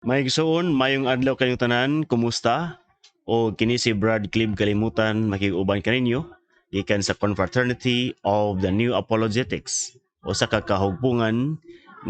Maigsoon, mayong adlaw kayong tanan, kumusta? O kini si Brad Clive Kalimutan makiguban kaninyo gikan sa Confraternity of the New Apologetics o sa kakahugpungan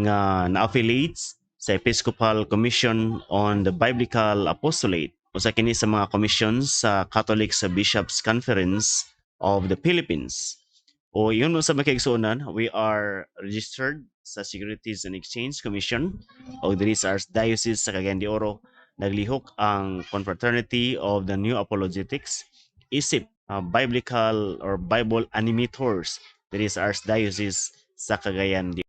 nga na-affiliates sa Episcopal Commission on the Biblical Apostolate o sa kini sa mga commissions sa Catholic sa Bishops Conference of the Philippines. O yun mo sa makigsuonan, we are registered sa Securities and Exchange Commission o diri sa Archdiocese sa Cagayan de Oro. Naglihok ang Confraternity of the New Apologetics isip biblical or Bible animators diri sa Archdiocese sa Cagayan de Oro.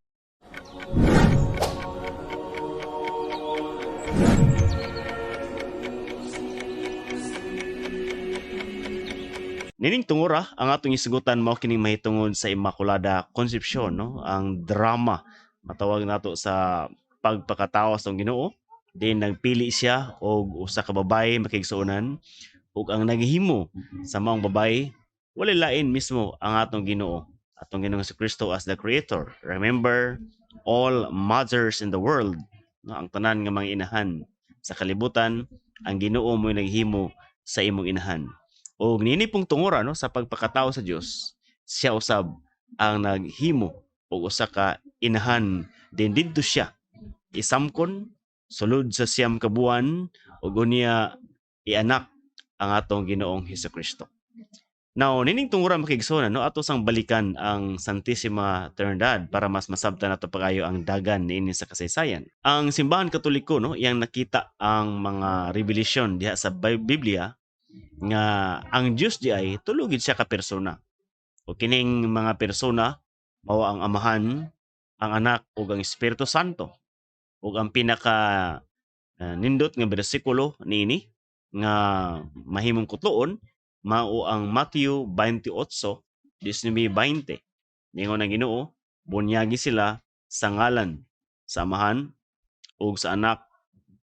Nining tungura ang atong isgutan mao kining mahitungod sa Immaculada Concepcion, no? Ang drama matawag nato sa pagpakatao sa Ginoo. Then nagpili siya og usa ka babaye makigsuonan ug ang naghimo sa maong babaye wala lain mismo ang atong Ginoo. Atong Ginoong Kristo as the creator. Remember, all mothers in the world, no? Ang tanan nga mga inahan sa kalibutan, ang Ginoo mo naghimo sa imong inahan. O nini pong tungura no sa pagpakatao sa Dios, siya usab ang naghimo og usa ka inahan din didto siya isamkon sulod sa siyam ka buwan ug unya ianak ang atong Ginoong Hesukristo. Now, nining tungura makigsuonan no ato sang balikan ang Santissima Trinidad para mas masabtan nato pagayo ang dagan niini sa kasaysayan. Ang simbahan Katoliko no iyang nakita ang mga revelasyon diha sa Biblia nga ang Dios di ay tulugid siya ka persona. O kining mga persona mao ang Amahan, ang Anak ug ang Espiritu Santo. Ug ang pinaka nindot nga bersikulo niini nga mahimong kutloon mao ang Matthew 28:19-20. Ningon ang Ginoo, bunyagi sila sa ngalan sa Amahan ug sa Anak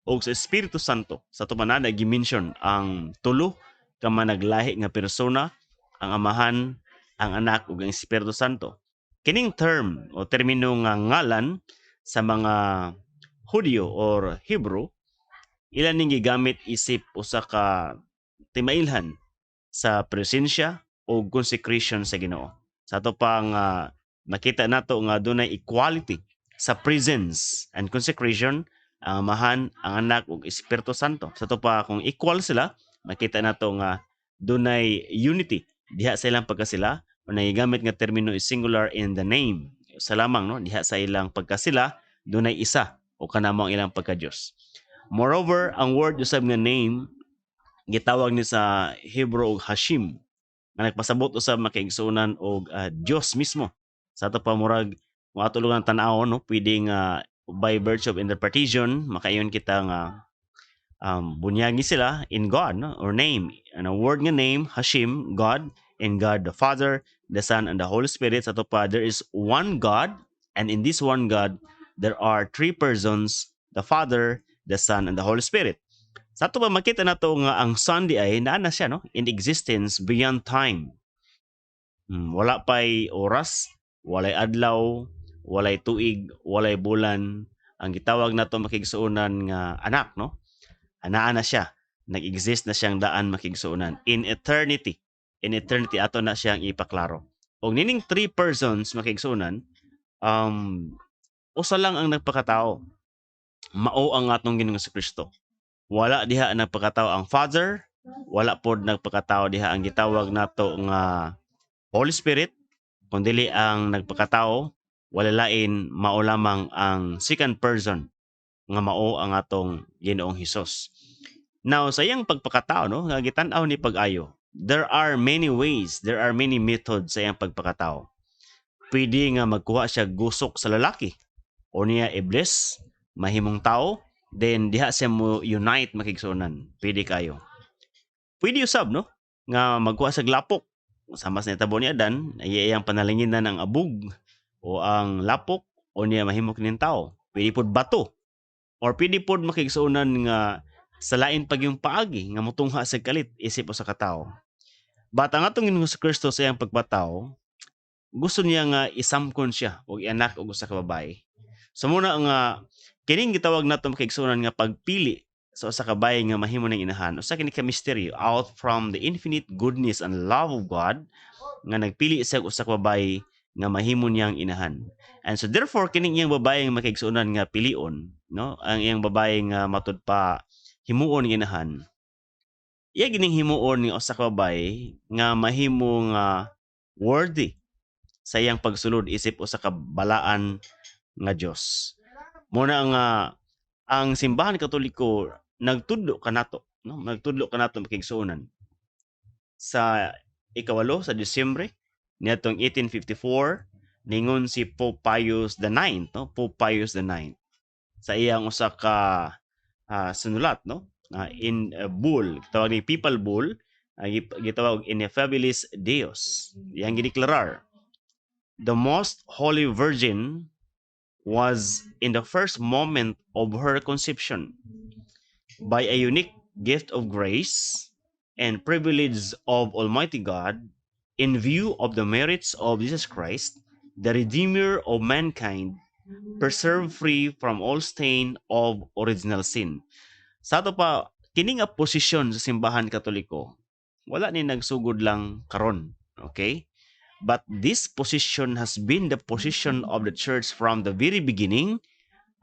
ug sa Espiritu Santo. Sa tumanada gi-mention ang tulo ka managlahi nga persona, ang Amahan, ang Anak ug ang Espiritu Santo. Kining term o termino nga ngalan sa mga Hudyo or Hebrew, ilan ning gigamit isip usa ka timailhan sa presensya o consecration sa Ginoo. Sa ato pang makita nato nga dunay equality sa presence and consecration ang Amahan, ang Anak ug Espiritu Santo. Sa ato pa kung equal sila, makita nato nga dunay unity diha sa ilang pagkasila o nagigamit nga termino is singular in the name. Sa lamang no diha sa ilang pagkasila dunay isa o kanamo ang ilang pagka-Dios. Moreover, ang word usab nga name gitawag ni sa Hebrew og Hashim nga nagpasabot usab makaigsuonan og Dios mismo. Sa ato pa murag kung ato lang tan-awon no pwedeng by virtue of interpretation makayon kita nga bunyagi sila in God no or name. Ang word nga name Hashim, God, and God the Father, the Son, and the Holy Spirit. Sa ato pa there is one God, and in this one God there are three persons, the Father, the Son, and the Holy Spirit. Sa ato ba makita nato nga ang Son di ay naa na siya no in existence beyond time. Wala pay oras, walay adlaw, walay tuig, walay bulan. Ang gitawag nato makigsuonan nga anak no. Anaa na siya. Nag-exist na siyang daan makigsuonan in eternity. In eternity ato na siyang ipaklaro. Og nining three persons makigsuonan usa lang ang nagpakatao. Mao ang atong Ginoong Kristo. Wala diha nagpakatao ang Father, wala pod nagpakatao diha ang gitawag nato nga Holy Spirit, kundi ang nagpakatao wala lain mao lamang ang second person nga mao ang atong Ginoong Hesus. Now sa iyang pagpakatao no nga gitan-aw ni pag-ayo, there are many ways, there are many methods sa iyang pagpakatao. Pwede nga magkuha siya gusok sa lalaki o niya i-bless mahimong tao, then diha siya mo unite makigsuonan. Pwede kayo. Pwede usab no nga magkuha sa lapok. Sama sa nitabo ni Adan, iyang panalinginan ang abog o ang lapok o niya mahimo kining tao. Pwede pod bato. Or pwede pod makigsuonan nga sa lain pag yung paagi nga motungha sa kalit isip o sa katao. But ang atong Ginoong Kristo sa iyang pagpatao, gusto niya nga isamkon siya o ianak og usa ka babaye. So muna nga kining gitawag nato makaigsunan nga pagpili sa usa ka bayi nga mahimo ng inahan. Usa kini ka misteryo out from the infinite goodness and love of God nga nagpili sa usa ka babayi nga mahimo niyang inahan. And so therefore kining iyang babaye nga makaigsunan nga pilion, no? Ang iyang babaye nga matud pa himuon ng inahan. Iya gining himuon ni usa ka babaye nga mahimo nga worthy sa iyang pagsulod isip usa ka balaan nga Dios. Muna nga ang simbahan katoliko nagtudlo kanato, no? Nagtudlo kanato makigsuonan sa ikawalo sa Disyembre niadtong 1854 ningon si Pope Pius IX, no? Pope Pius IX sa iyang usa ka sinulat, no? In a bull, tawag ni Papal Bull, gitawag Ineffabilis Deus. Yang gideklarar, the most holy virgin was in the first moment of her conception by a unique gift of grace and privilege of Almighty God in view of the merits of Jesus Christ, the Redeemer of mankind, preserved free from all stain of original sin. Sa ato pa, kini nga posisyon sa simbahan katoliko, wala ni nagsugod lang karon, okay? But this position has been the position of the church from the very beginning,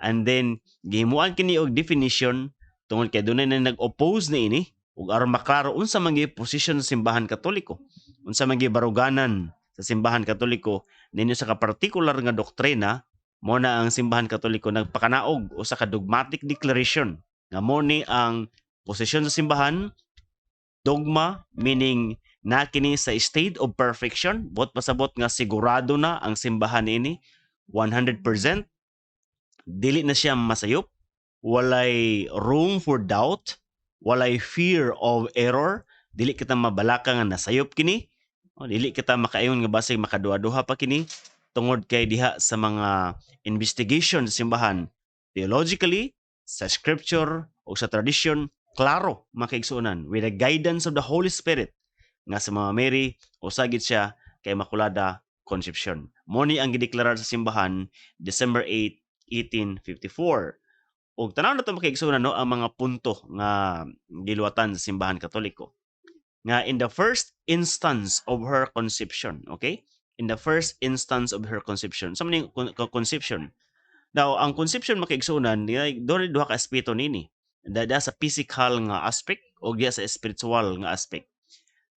and then gihimuan kini og definition tungod kay dunay na nag-oppose na ini ug aron maklaro unsa man gyud position sa simbahan katoliko, unsa man gyud baruganan sa simbahan katoliko ninyo sa ka particular nga doktrina. Mo na ang simbahan katoliko nagpakanaog usa ka dogmatic declaration nga mo ni ang posisyon sa simbahan. Dogma meaning na kini sa state of perfection, bot pasabot nga sigurado na ang simbahan ini 100%, dili na siya masayop, walay room for doubt, walay fear of error, dili kita mabalaka nga nasayop kini, dili kita makaayon nga basig makaduha-duha pa kini tungod kay diha sa mga investigation sa simbahan theologically, sa scripture o sa tradition, klaro makaigsuonan with the guidance of the Holy Spirit nga sa mga Mary o sagid siya kay Immaculada Conception. Mo ni ang gideklarar sa simbahan December 8, 1854. Og tanaw na to makaigsuonan, no, ang mga punto nga giluwatan sa simbahan katoliko. Nga in the first instance of her conception, okay? In the first instance of her conception. Sa maning conception. Now, ang conception makaigsuonan, doon duha ka aspeto nini. Dada sa physical nga aspect o diya sa spiritual nga aspect.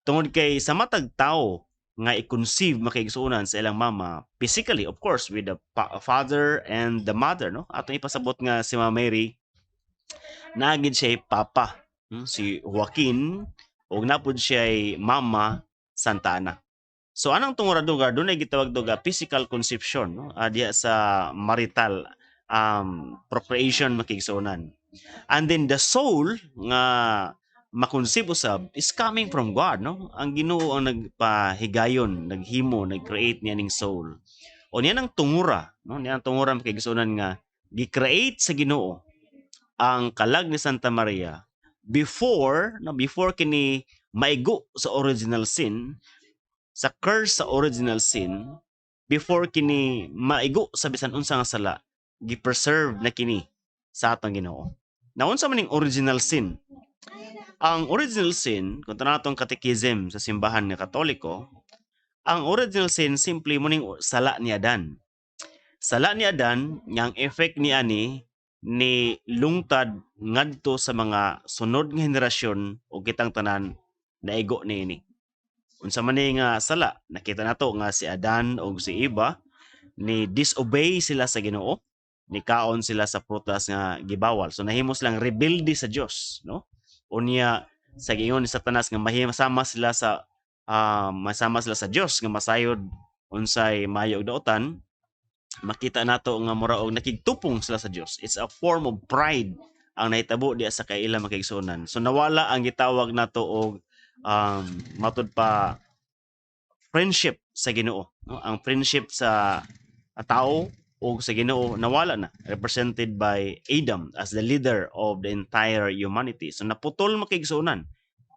Tungod kay sa matag tao nga i-conceive makaigsuonan sa ilang mama physically, of course, with the father and the mother, no? Ato ipasabot nga si Mama Mary naagid siya papa, si Joaquin, o napod siya mama Santa Ana. So anang tunguradugar doon ay gitawag dog physical conception, no? Diya sa marital procreation makigsuonan. And then the soul nga makonceive usab is coming from God, no? Ang Ginoo ang nagpahigayon, naghimo, nag-create niya ning soul. O niya nang tungura, no? Niya ang tungura makigsuonan nga gi-create sa Ginoo ang kalag ni Santa Maria before kini maigo sa original sin, sa curse sa original sin, before kini maigo sa bisan unsa nga sala, gi-preserve na kini sa atong Ginoo. Now, unsa man ning original sin? Ang original sin, kung tanatong catechism sa simbahan nga Katoliko, ang original sin simply mo ning sala ni Adan. Sala ni Adan, yang effect ni ani ni lungtad ngadto sa mga sunod nga henerasyon o kitang tanan naigo niini. Unsa man ni nga sala, nakita nato nga si Adan o si Eva ni disobey sila sa Ginoo, ni kaon sila sa prutas nga gibawal. So nahimos lang rebelde sa Dios, no? Unya sa giingon ni Satanas nga masama sila sa Dios nga masayod unsay maayo og daotan. Makita nato nga mura og nakigtupong sila sa Dios. It's a form of pride ang nahitabo diya sa kaila makaigsuonan. So nawala ang gitawag nato og matud pa friendship sa Ginoo, no? Ang friendship sa tao o sa Ginoo nawala na, represented by Adam as the leader of the entire humanity. So naputol makaigsuonan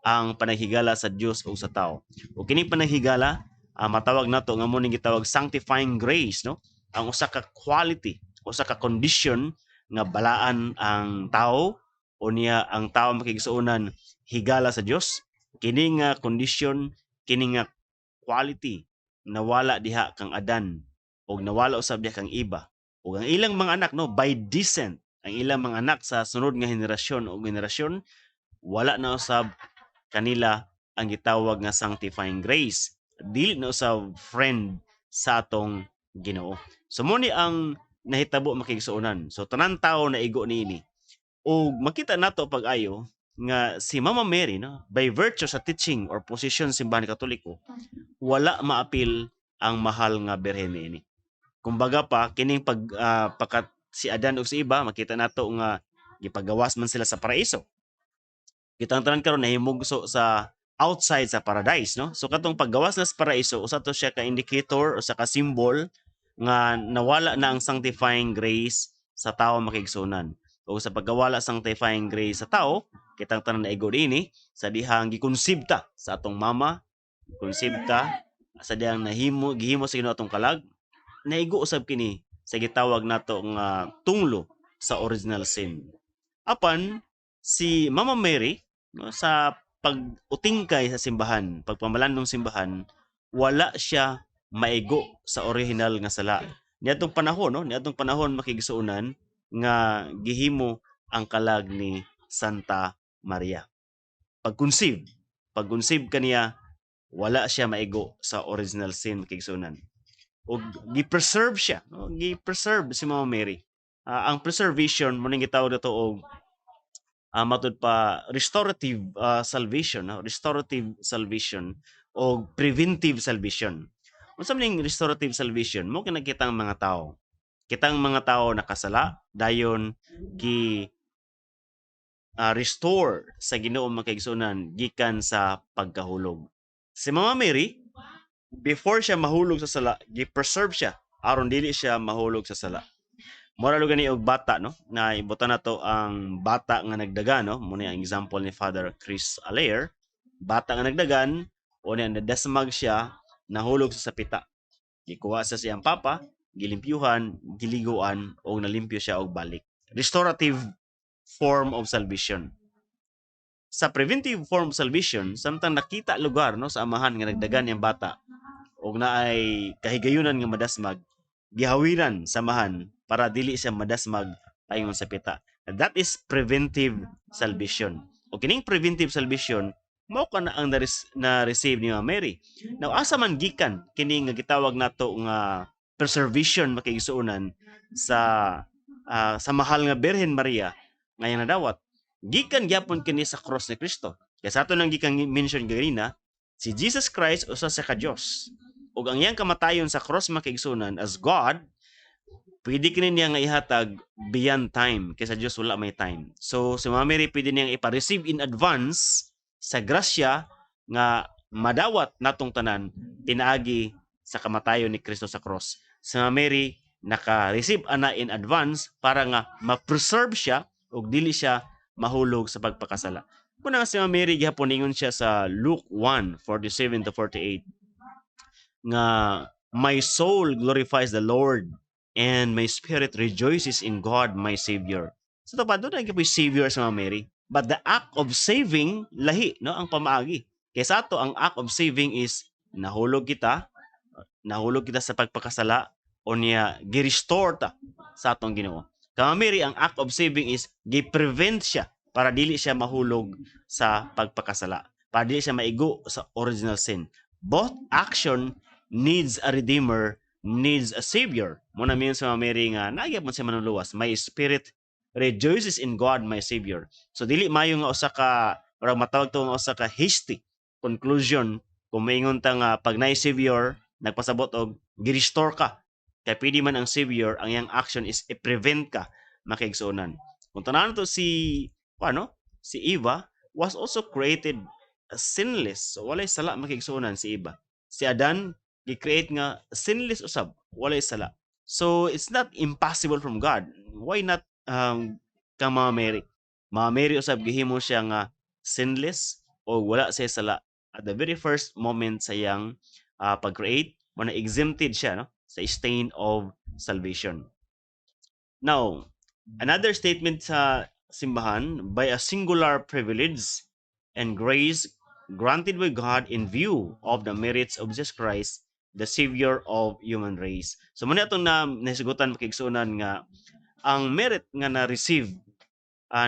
ang panaghigala sa Dios o sa tao. O kini panaghigala matawag nato nga mo ning gitawag sanctifying grace, no? Ang usa ka quality, usa ka condition nga balaan ang tao o niya ang tao makigsuonan higala sa Dios. Kini nga condition, kini nga quality nawala diha kang Adan o nawala usab diha kang Eva o ang ilang mga anak no by descent, ang ilang mga anak sa sunod nga henerasyon o generasyon wala na usab kanila ang gitawag nga sanctifying grace, dili na usab friend sa atong Ginoo. So mo ni ang nahitabo makigsuonan. So tanan tawo na igo niini. O makita nato pag-ayo nga si Mama Mary no by virtue sa teaching or position simbahan katoliko wala maapil ang mahal nga birhen niini. Kumbaga pa kining pagkat si Adan ug si Eva makita nato nga gipagawas man sila sa paraiso. Kitang tanan karon nahimugso sa outside sa paradise no. So katong paggawas na sa paraiso usa to siya ka indicator o sa ka symbol nga nawala na ang sanctifying grace sa tawo makigsunan. O sa pagkawala sanctifying grace sa tao, kitang tanan naigo ini sa dihang gikonsibta sa atong mama, konsibta sa dihang gihimo sa Ginoo atong kalag, naigo usab kini sa gitawag nato nga tunglo sa original sin. Apan si Mama Mary no, sa pag-utingkay sa simbahan, pagpamalandong simbahan, wala siya maigo sa original nga sala. Niadtong panahon no, niadtong panahon makigsuonan nga gihimo ang kalag ni Santa Maria. Pag-conceive kaniya wala siya maigo sa original sin makigsuonan. O gi-preserve siya, no? Gi-preserve si Mama Mary. Ang preservation mo ning gitawag nato og matud pa restorative salvation, no? Restorative salvation o preventive salvation. Unsa man restorative salvation? Mo kinakitang mga tao. Kitang mga tao nakasala dayon restore sa Ginoo makaigsunan gikan sa pagkahulog. Si Mama Mary before siya mahulog sa sala, gi-preserve siya aron dili siya mahulog sa sala. Mura lo gani og bata no na ibutan nato ang bata nga nagdagan no mo ni ang example ni Father Chris Alair, bata nga nagdagan o ni nadasmag siya nahulog sa sapita, gikuha sa siyang papa, gilimpyuhan, giliguan o nalimpyo siya og balik. Restorative form of salvation. Sa preventive form of salvation, samtang nakita lugar no sa amahan nga nagdagan yang bata og naay kahigayunan nga madasmag, gihawiran samahan para dili siya madasmag paingon sa pita. That is preventive salvation. O kining preventive salvation mao ka na ang na-receive ni Mary. Now asa man gikan kini nga gitawag nato nga preservation makigsuonan sa mahal nga Birhen Maria nga nadawat. Gikan gyapon kini sa cross ni Kristo. Kaya sa ato nang gikan mention ganina, si Jesus Christ usa sa ka Dios. Ug ang iyang kamatayon sa cross makigsuonan as God, pwede kini niya nga ihatag beyond time kaysa Dios wala may time. So si Mama Mary pwede niyang ipa-receive in advance sa grasya nga madawat natong tanan pinaagi sa kamatayon ni Kristo sa cross. Si Mama Mary naka-receive ana in advance para nga ma-preserve siya ug dili siya mahulog sa pagpakasala. Kuna si Mama Mary gihapon ingon siya sa Luke 1:47 to 48 nga my soul glorifies the Lord and my spirit rejoices in God my Savior. So tapad doon ang kapoy Savior sa Mama Mary. But the act of saving, lahi, no, ang pamaagi. Kaya sa ato, ang act of saving is nahulog kita sa pagpakasala o niya gi-restore ta sa atong Ginoo. Kaya Mama Mary, ang act of saving is gi-prevent siya para dili siya mahulog sa pagpakasala. Para dili siya maigo sa original sin. Both action needs a redeemer, needs a savior. Muna miyon sa Mama Mary nga nagyapon siya manuluwas. My spirit rejoices in God my Savior. So dili mayo nga usa ka or matawag to nga usa ka hasty conclusion kung maingon ta nga pag naay Savior nagpasabot og gi-restore ka. Kay pwede man ang Savior, ang iyang action is i-prevent ka makigsuonan. Kung tanan to si Eva was also created sinless. So walay sala makigsuonan si Eva. Si Adan gi-create nga sinless usab, walay sala. So it's not impossible from God. Why not kang Mama Mary? Mama Mary usab gihimo siya nga sinless o wala siya sala at the very first moment sa iyang pag-create, mo na exempted siya no sa stain of salvation. Now, Another statement sa simbahan, by a singular privilege and grace granted by God in view of the merits of Jesus Christ, the Savior of human race. So muna itong nasigutan makigsunan nga ang merit nga na-receive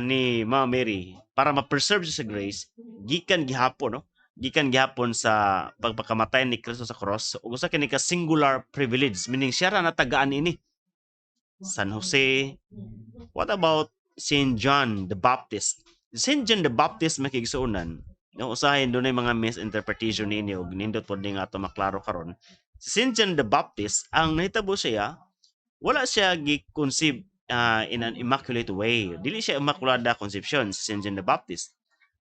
ni Mama Mary para ma-preserve siya sa grace, gikan gihapon, no? Gikan gihapon sa pagpakamatay ni Kristo sa cross. Ug usa kini ka singular privilege, meaning siya ra natagaan ini. San Jose. What about Saint John the Baptist? Saint John the Baptist makigsuonan, no, usahay dunay mga misinterpretation ninyo ug nindot pod ni nga ato maklaro karon. Si Saint John the Baptist, ang nahitabo siya, wala siya gi-conceive in an immaculate way. Dili siya immaculada conception si Saint John the Baptist.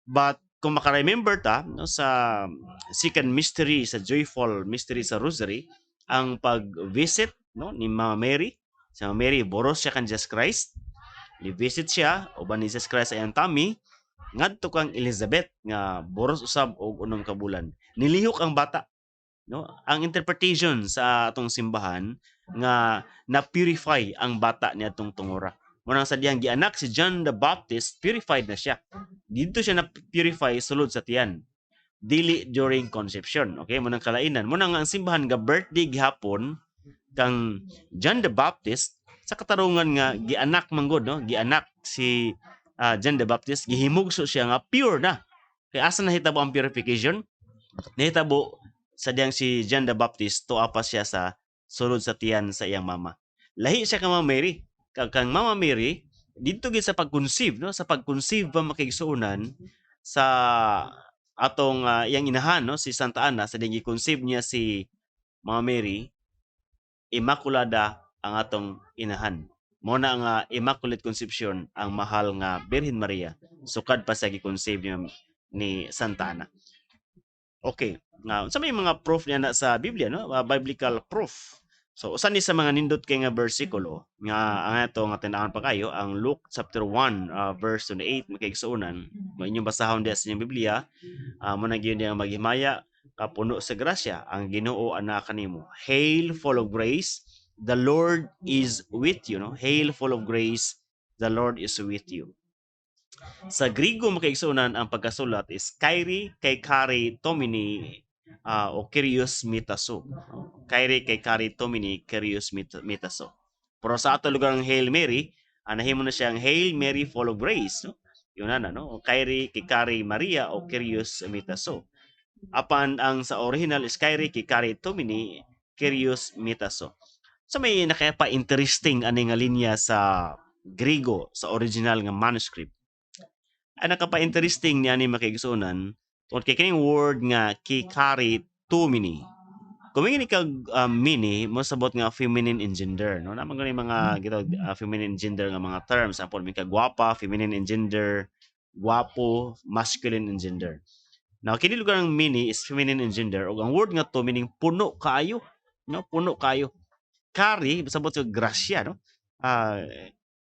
But kung maka-remember ta, no, sa second mystery, sa joyful mystery sa Rosary, ang pag-visit, no, ni Mama Mary. Si Mama Mary boros siya kan Jesus Christ. Ni-visit siya uban ni Jesus Christ ayang tummy ngadto kang Elizabeth nga boros usab og unom ka bulan. Nilihok ang bata, no? Ang interpretation sa atong simbahan nga na-purify ang bata niadtong tungora. Munang sadyang gianak si John the Baptist, purified na siya. Dito siya na-purify sulod sa tiyan. Dili during conception. Okay, munang kalainan. Munang ang simbahan nga birthday gihapon kang John the Baptist sa katarungan nga gianak manggod, no? Gianak si John the Baptist, gihimugso siya nga pure na. Kaya asa nahitabo ang purification? Nahitabo sa diyang si John the Baptist tuwa pa siya sa sulod sa tiyan sa iyang mama. Lahi siya kang Mama Mary. Kang Mama Mary dito gid sa pag-conceive, no? Sa pag-conceive pa makigsuonan sa atong iyang inahan, no? Si Santa Ana, sa diyang gi-conceive niya si Mama Mary, Immaculada ang atong inahan. Muna nga Immaculate Conception ang mahal nga Birhen Maria, sukad pa sa gi-conceive ni Santa Ana. Okay, nga sa may mga proof niya na sa Biblia, no? Biblical proof. So usa ni sa mga nindot kay nga bersikulo nga ang ato nga tinaan pa kayo ang Luke chapter 1 verse 28 makigsuonan. Mo inyong basahon diha sa inyong Biblia, mo na gyud yang maghimaya kapuno sa grasya ang Ginoo ana kanimo. Hail full of grace, the Lord is with you, no? Hail full of grace, the Lord is with you. Sa Griego makaigsunan ang pagkasulat is Kyrie kay Kari Tomini o Kyrios Mitaso. Kyrie kay Kari Tomini Kyrios Mitaso. Pero sa ato lugar ng Hail Mary, anahin mo na siyang Hail Mary full of grace, no? Yun na, no? Kyrie kay Kari Maria o Kyrios Mitaso. Apan ang sa original is Kyrie kay Kari Tomini Kyrios Mitaso. So may nakaya interesting ani nga linya sa Griego sa original nga manuscript. Ang nakapa-interesting niya ni makigsunan tungod kay kining word nga kikari tumini. Kung may kag mini mo sabot nga feminine in gender, no? Namang gani mga gitawag feminine gender nga mga terms, apol may kagwapa, feminine in gender, gwapo, masculine in gender. Now kini lugar ng mini is feminine in gender ug ang word nga to meaning puno kayo, no? Puno kayo. Kari sabot sa grasya, no?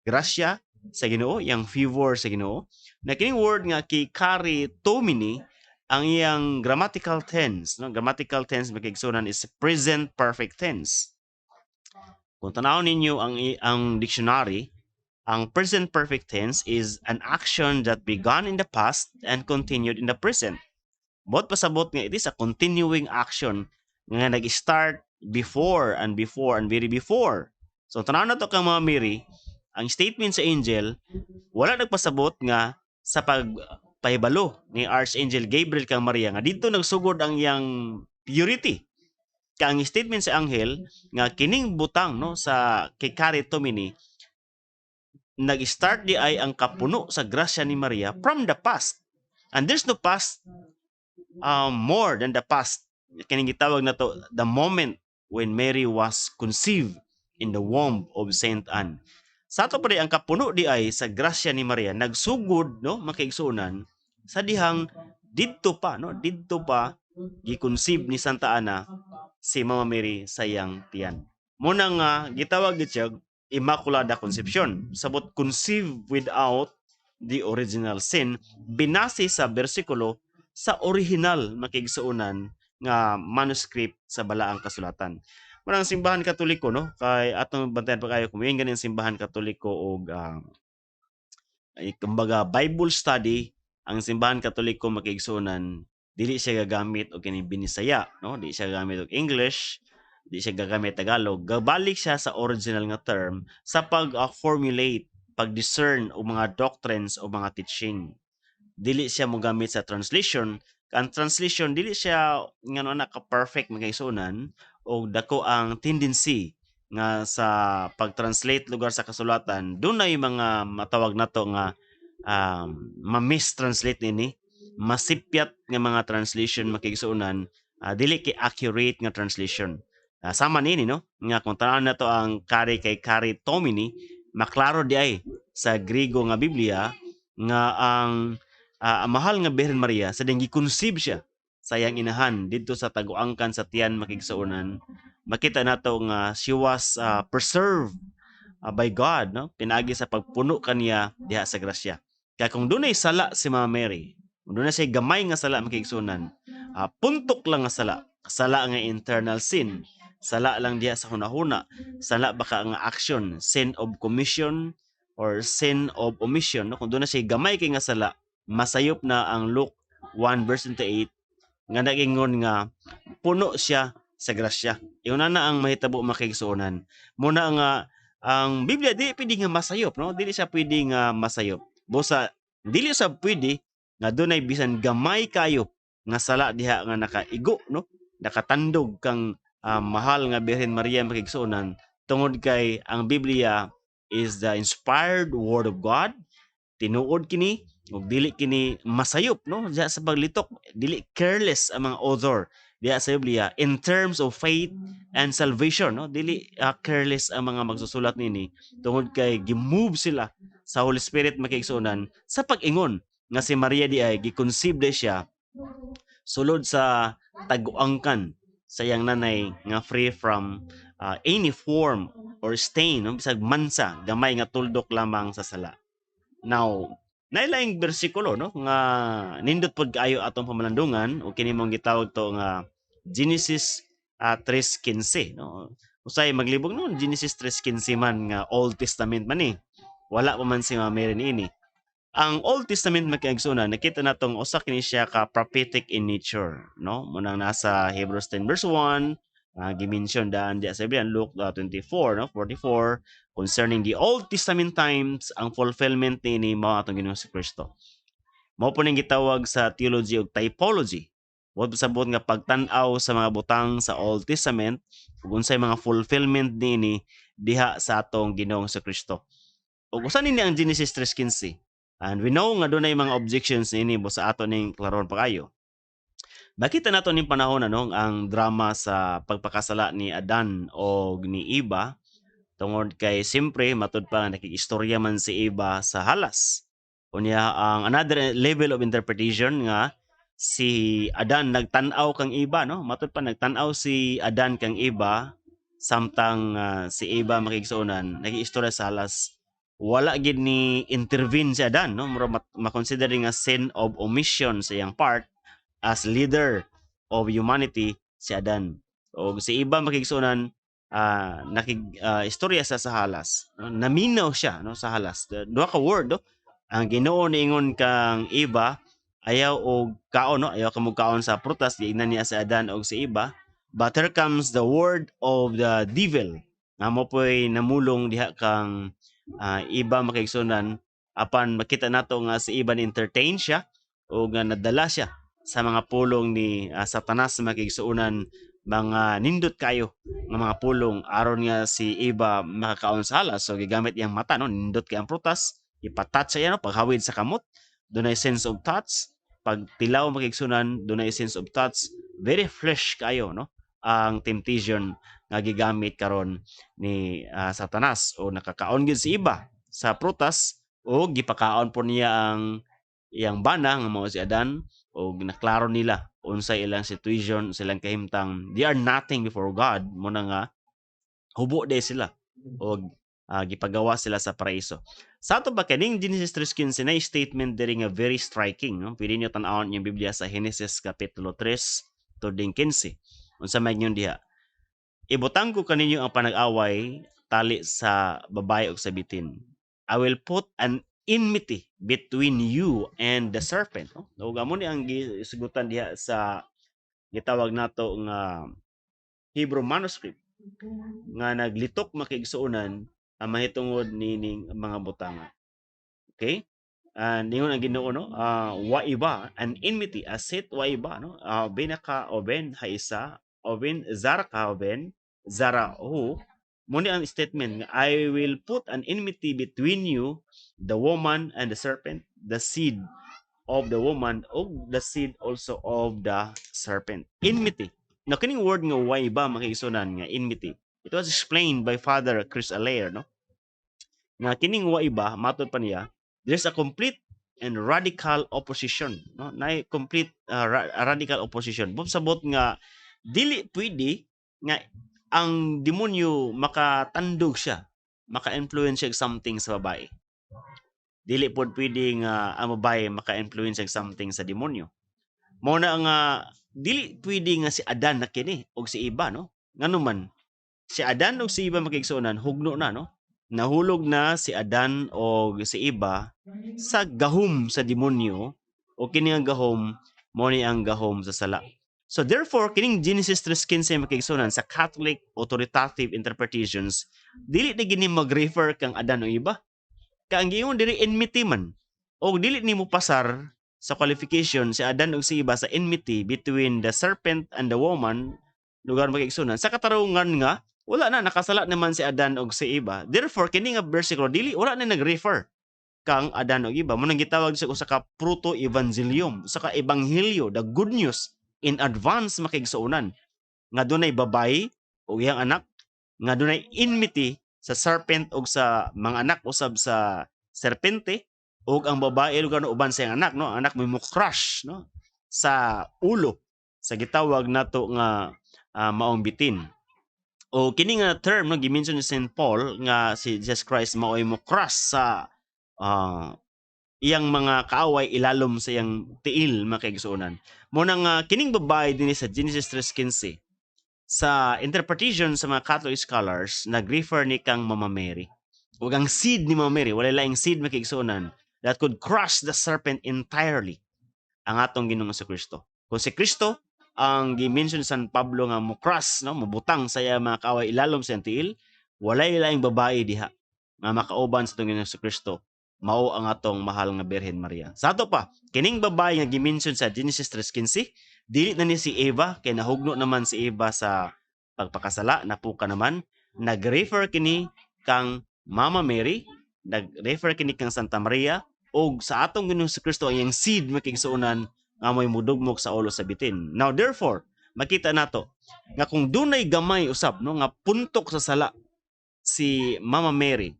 Grasya sa Ginoo, yang favor sa Ginoo. Na kining word nga kikari tomini ang iyang grammatical tense, no? Grammatical tense makigsunan is present perfect tense. Kung tanawon ninyo ang dictionary, ang present perfect tense is an action that began in the past and continued in the present. Bot pasabot nga it is a continuing action nga nag-start before and very before. So tanaw na to kang Mama Mary, ang statement sa angel wala nagpasabot nga sa pahibalo ni Archangel Gabriel kang Maria nga dito nagsugod ang iyang purity. Kang statement sa anghel nga kining butang, no, sa kikari tomini nag-start di ay ang kapuno sa grasya ni Maria from the past. And there's no past more than the past. Kining gitawag na to the moment when Mary was conceived in the womb of Saint Anne. Sa ato pa ang kapuno di ay sa grasya ni Maria nagsugod, no, makaigsunan sa dihang didto pa, no, didto pa gi-conceive ni Santa Ana si Mama Mary sa iyang tiyan. Muna nga gitawag gid siya Immaculada Conception, sabot conceived without the original sin, binase sa bersikulo sa original makigsuonan nga manuscript sa balaang kasulatan. Murang simbahan Katoliko, no, kay atong bantayan pa kayo kung may ganing simbahan Katoliko og kumbaga Bible study. Ang simbahan Katoliko makiigsunan dili siya gagamit og kining Binisaya, no, di siya gagamit og English, di siya gagamit Tagalog. Gabalik siya sa original nga term sa pag-formulate, pag-discern og mga doctrines o mga teaching. Dili siya mogamit sa translation. Ang translation dili siya ngano na ka perfect magkaisunan og dako ang tendency nga sa pag-translate lugar sa kasulatan dunay mga matawag nato nga ma-mistranslate nini, masipyat nga mga translation makigsuonan, dili kay accurate nga translation. Sama nini, no, nga kung tanan nato ang Kari kay Kari Tomini, maklaro di ay sa Griego nga Biblia nga ang mahal nga Birhen Maria sa ding gi-conceive siya sa iyang inahan didto sa taguangkan sa tiyan makigsuonan. Makita nato nga she was preserved by God, no, pinaagi sa pagpuno kaniya diha sa grasya. Kaya kung dunay sala si Mama Mary, kung dunay say gamay nga sala makigsunan, puntok lang nga sala nga internal sin, sala lang diha sa hunahuna, sala baka nga action, sin of commission or sin of omission, no? Kung dunay say gamay kay nga sala, masayop na ang Luke 1 verse 28 nga nagingon nga puno siya sa grasya. Iyon na ang mahitabo makigsuonan. Muna nga ang Biblia dili pwede nga masayop, no? Dili siya pwede nga masayop. Busa dili sa pwede nga dunay bisan gamay kayo nga sala diha nga nakaigo, no? Nakatandog kang mahal nga Birhen Maria makigsuonan tungod kay ang Biblia is the inspired word of God. Tinuod kini ug dili kini masayop, no, diha sa paglitok, dili careless ang mga author diha sa Biblia in terms of faith and salvation, no, dili careless ang mga magsusulat nini tungod kay gimove sila sa Holy Spirit makigsuonan sa pag-ingon nga si Maria di ay gi-conceive siya sulod sa taguangkan sa iyang nanay nga free from any form or stain, no, bisag mansa gamay nga tuldok lamang sa sala. Now, nailaing bersikulo, no, nga nindot pod kaayo atong pamalandungan o kini mong gitawag to nga Genesis 3:15, no. Usay maglibog no Genesis 3:15 man nga Old Testament man ni. Wala pa man si Mary niini. Ang Old Testament magkaigsunan nakita natong usa kini siya ka prophetic in nature, no. Munang nasa Hebrews 10 verse 1, gi-mention daan diya sa Biblia Luke 24, no, 44 concerning the Old Testament times, ang fulfillment ni mao atong Ginoong si Kristo. Mao po ning gitawag sa theology og typology. Wad sabot nga pagtan-aw sa mga butang sa Old Testament ug unsay mga fulfillment niini diha sa atong Ginoong si Kristo. Ug usa nini ang Genesis 3:15. And we know nga dunay mga objections niini sa ato ning klaron pa kayo. Makita nato ning panahon ano ang drama sa pagpakasala ni Adan o ni Eva tungod kay siyempre matud pa nakikistorya man si Eva sa halas. Unya ang another level of interpretation nga si Adan nagtan-aw kang Eva, no? Matud pa nagtan-aw si Adan kang Eva samtang si Eva makigsuonan nakiistorya sa halas. Wala gid ni intervene si Adan, no? Mura makonsider nga sin of omission sa iyang part as leader of humanity si Adan. O si Eva makigsuonan istorya sa halas, no? Naminaw siya, no, sa halas. Duha ka word, no? Ang Ginoo niingon kang Eva ayaw og kaon, no, ayaw ka kaon sa prutas giingnan niya sa Adan og si Eva, but here comes the word of the devil nga mo po'y namulong diha kang Eva makigsunan apan makita nato nga si Eva ni-entertain siya o nga nadala siya sa mga pulong ni Satanas makigsuonan mga nindot kayo nga mga pulong aron nga si Eva makakaon sa halas. So gigamit iyang mata, no, nindot kay ang prutas, ipatat sa iya, no, paghawid sa kamot, dunay sense of touch, pag tilaw makigsunan dunay sense of touch, very fresh kayo, no, ang temptation nga gigamit karon ni Satanas o nakakaon gyud si Eva sa prutas o gipakaon po niya ang iyang bana nga mao si Adan o naklaro nila unsay ilang situation, silang kahimtang they are nothing before God, mo na nga hubo day sila o gipagawa sila sa paraiso. Sa ato ba kaning Genesis 3:15 na statement diri nga very striking, no? Pwede niyo tan-awon yung Biblia sa Genesis kapitulo 3 to 15. Unsa may ingon diha? Ibutang ko kaninyo ang panag-away tali sa babae ug sa bitin. I will put an enmity between you and the serpent. No? Ug amo ni ang gisugutan diha sa gitawag nato nga Hebrew manuscript nga naglitok makigsuonan ang mahitungod nining mga butanga. Okay? Ningon ang Ginoo no, waiba an enmity asit waiba no, benaka oben haisa oben zaraka oben zarahu. Muni ang statement nga I will put an enmity between you, the woman and the serpent, the seed of the woman o the seed also of the serpent. Enmity. Now kining word nga waiba makigsunan nga enmity. It was explained by Father Chris Alaire no, nga kining waiba matod pa niya, there's a complete and radical opposition no, na complete radical opposition sabot nga dili pwede nga ang demonyo makatandog siya, maka-influence siya something sa babae. Dili pod pwede nga ang babae maka-influence siya something sa demonyo. Mao na nga dili pwede nga si Adan na kini og si Eva no, nganuman si Adan ug si Eva makigsuonan hugno na no, nahulog na si Adan o si Eva sa gahom sa demonyo o kini ang gahom mo ni ang gahom sa sala. So therefore kining Genesis 3:15 makigsuonan sa Catholic authoritative interpretations dili na gini mag-refer kang Adan o Eva, ka ang giingon diri enmity man o dili nimo pasar sa qualification si Adan ug si Eva sa enmity between the serpent and the woman lugar makigsuonan sa katarungan nga wala na nakasala naman si Adan ug si Eva. Therefore kini nga bersikulo dili wala na nag-refer kang Adan ug Eva. Mo nang gitawag sa usa ka proto evangelium, usa ka ebanghelyo, the good news in advance makigsuonan nga dunay babayi o iyang anak, nga dunay enmity sa serpent ug sa mga anak usab sa serpente ug ang babae lugar no uban sa iyang anak no, anak mo crush no sa ulo sa gitawag nato nga maong bitin. O kini nga term no gimension ni St. Paul nga si Jesus Christ maoy mo cross sa iyang mga kaaway ilalom sa iyang tiil makigsuonan. Mo nang kining babae dinhi sa Genesis 3:15 sa interpretation sa mga Catholic scholars nag-refer ni kang Mama Mary. Ug ang seed ni Mama Mary wala laing seed makigsuonan that could crush the serpent entirely ang atong Ginoong si Kristo. Kung si Kristo ang gi-mention San Pablo nga mo cross no, mabutang sa iya mga kaaway ilalom sa tiil, walay laing babae diha nga makauban sa atong Ginoong si Kristo. Mao ang atong mahal nga Birhen Maria. Sa ato pa, kining babae nga gi-mention sa Genesis 3:15, dili na ni si Eva kay nahugno naman si Eva sa pagpakasala, napuka naman. Nag-refer kini kang Mama Mary, nag-refer kini kang Santa Maria, og sa atong Ginoong si Kristo ang iyang seed makigsuonan nga mo'y mudugmok sa ulo sa bitin. Now therefore, makita nato nga kung dunay gamay usab no nga puntok sa sala si Mama Mary,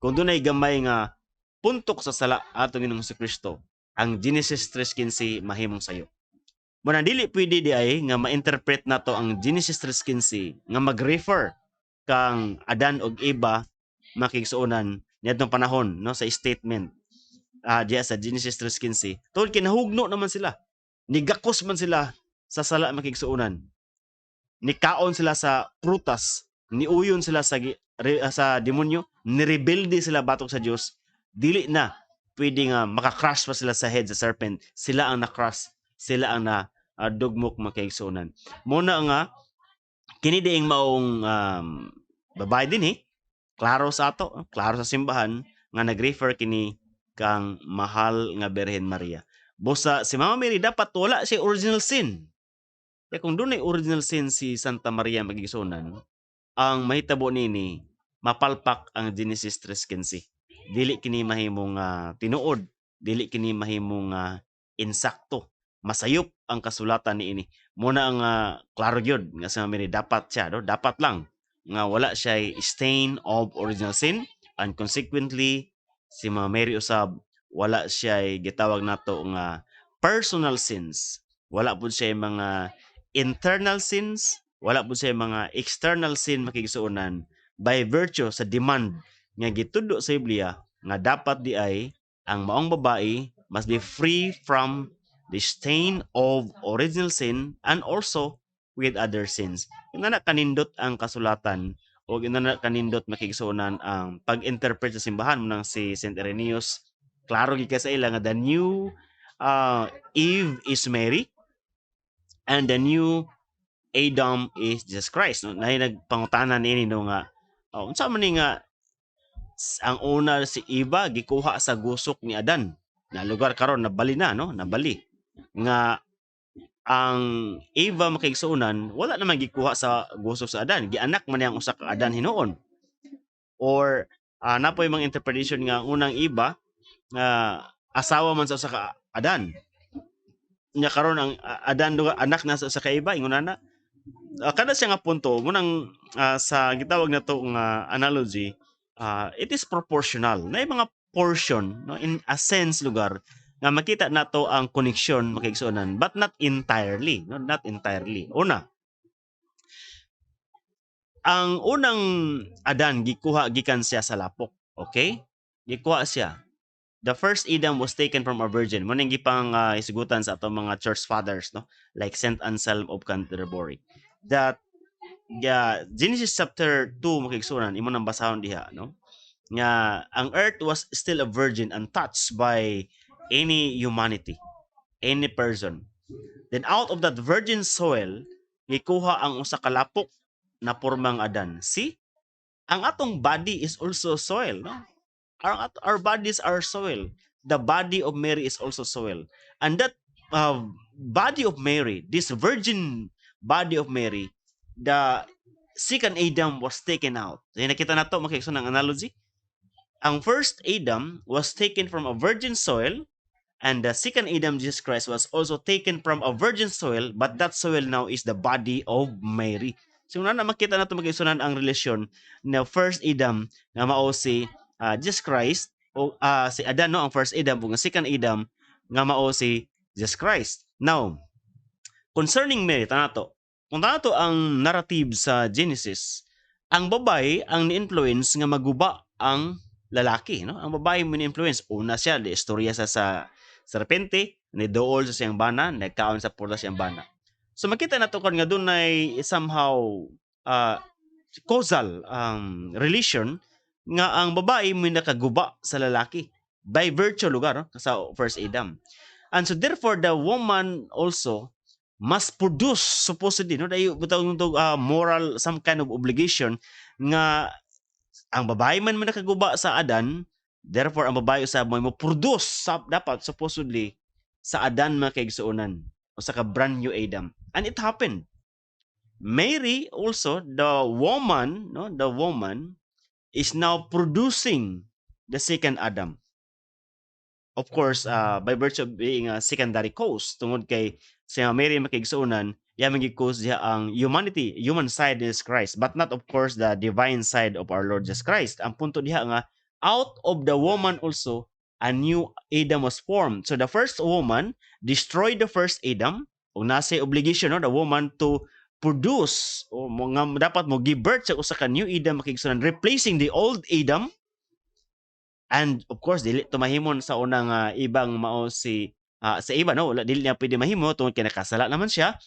kung dunay gamay nga puntok sa sala atong Ginoong si Kristo, ang Genesis 3:15 mahimong sayo. Muna dili pwede di ay nga ma-interpret nato ang Genesis 3:15 nga mag-refer kang Adan og Eva makigsuonan niadtong panahon no sa statement diya sa Genesis 3:15. Tungod kinahugno naman sila. Nigakos man sila sa sala makigsuonan. Nikaon sila sa prutas, niuyon sila sa demonyo, nirebelde sila batok sa Dios. Dili na pwede nga maka-crush pa sila sa head sa serpent. Sila ang na-crush, sila ang na dugmok makigsuonan. Muna nga kini diing maong babae din klaro sa ato, klaro sa simbahan nga nag-refer kini kang mahal nga Birhen Maria. Busa si Mama Mary dapat wala siya original sin. Kaya kung doon ay original sin si Santa Maria magigsuonan, ang mahitabo nini mapalpak ang Genesis 3:15. Dili kini mahimong tinuod, dili kini mahimong insakto. Masayop ang kasulatan niini. Muna ang klaro gyud nga si Mama Mary dapat siya, no? Dapat lang nga wala siya stain of original sin, and consequently si Mama Mary usab wala siya gitawag nato nga personal sins. Wala pud siya mga internal sins, wala pud siya mga external sin makigsuonan by virtue sa demand nga gitudlo sa Biblia nga dapat di ay ang maong babae must be free from the stain of original sin and also with other sins. Inana kanindot ang kasulatan o inana kanindot makigsuonan ang pag-interpret sa simbahan mo ng si Saint Irenaeus. Klaro gid sa ila nga the new Eve is Mary and the new Adam is Jesus Christ. No? Nahay nagpangutanan niini no nga unsa man ni nga ang una si Eva gikuha sa gusok ni Adan. Na lugar karon nabali na no, nabali. Nga ang Eva makigsuonan wala naman gikuha sa gusok sa Adan. Gianak man niyang usa ka Adan hinuon. Or napoy mga interpretation nga unang Eva nga asawa man sa usa ka Adan. Nya karon ang Adan anak na sa usa ka Eva ingon na kada siya nga punto munang sa gitawag na to nga analogy it is proportional na mga portion no in a sense lugar nga makita nato ang connection makigsuonan but not entirely no not entirely. Una, ang unang Adan gikuha gikan siya sa lapok, okay, gikuha siya. The first Adam was taken from a virgin. Mo ning gipang isgutan sa atong mga church fathers no, like Saint Anselm of Canterbury. That Genesis chapter 2 makigsuonan imo nang basahon diha no. Nga ang earth was still a virgin untouched by any humanity, any person. Then out of that virgin soil gikuha ang usa ka lapok na pormang Adan. See? Ang atong body is also soil, no? Our bodies are soil. The body of Mary is also soil. And that body of Mary, this virgin body of Mary, the second Adam was taken out. So, nakita na ito, makikita ng analogy. Ang first Adam was taken from a virgin soil, and the second Adam, Jesus Christ, was also taken from a virgin soil, but that soil now is the body of Mary. So, na makita na ito, makikita ang relasyon na first Adam na mao si Jesus Christ o si Adan no ang first Adam ug ang second Adam nga mao si Jesus Christ. Now, concerning Mary tanato. Kung tanato ang narrative sa Genesis, ang babae ang ni-influence nga maguba ang lalaki, no? Ang babae mo ni-influence una siya di istorya sa serpente, ni dool sa siyang bana, nagkaon sa porta siyang bana. So makita nato kon nga dunay somehow causal relation nga ang babae mo nakaguba sa lalaki by virtue lugar no? Sa first Adam. And so therefore the woman also must produce supposedly no dayo butang moral some kind of obligation nga ang babae man nakaguba sa Adan, therefore ang babae usab mo produce dapat supposedly sa Adan makigsuonan o sa ka brand new Adam. And it happened. Mary also the woman is now producing the second Adam. Of course, by virtue of being a secondary cause, tungod kay siya Mary makigsuonan, iya magig-cause diha ang human side is Christ, but not of course the divine side of our Lord Jesus Christ. Ang punto diha nga, out of the woman also, a new Adam was formed. So the first woman destroyed the first Adam, ug nasa obligation no, the woman to produce o mga dapat mo give birth sa usa ka new Adam makigsuonan replacing the old Adam. And of course dili to mahimon sa unang ibang mao si sa iba no wala dili niya pwede mahimo tungod kay nakasala naman siya,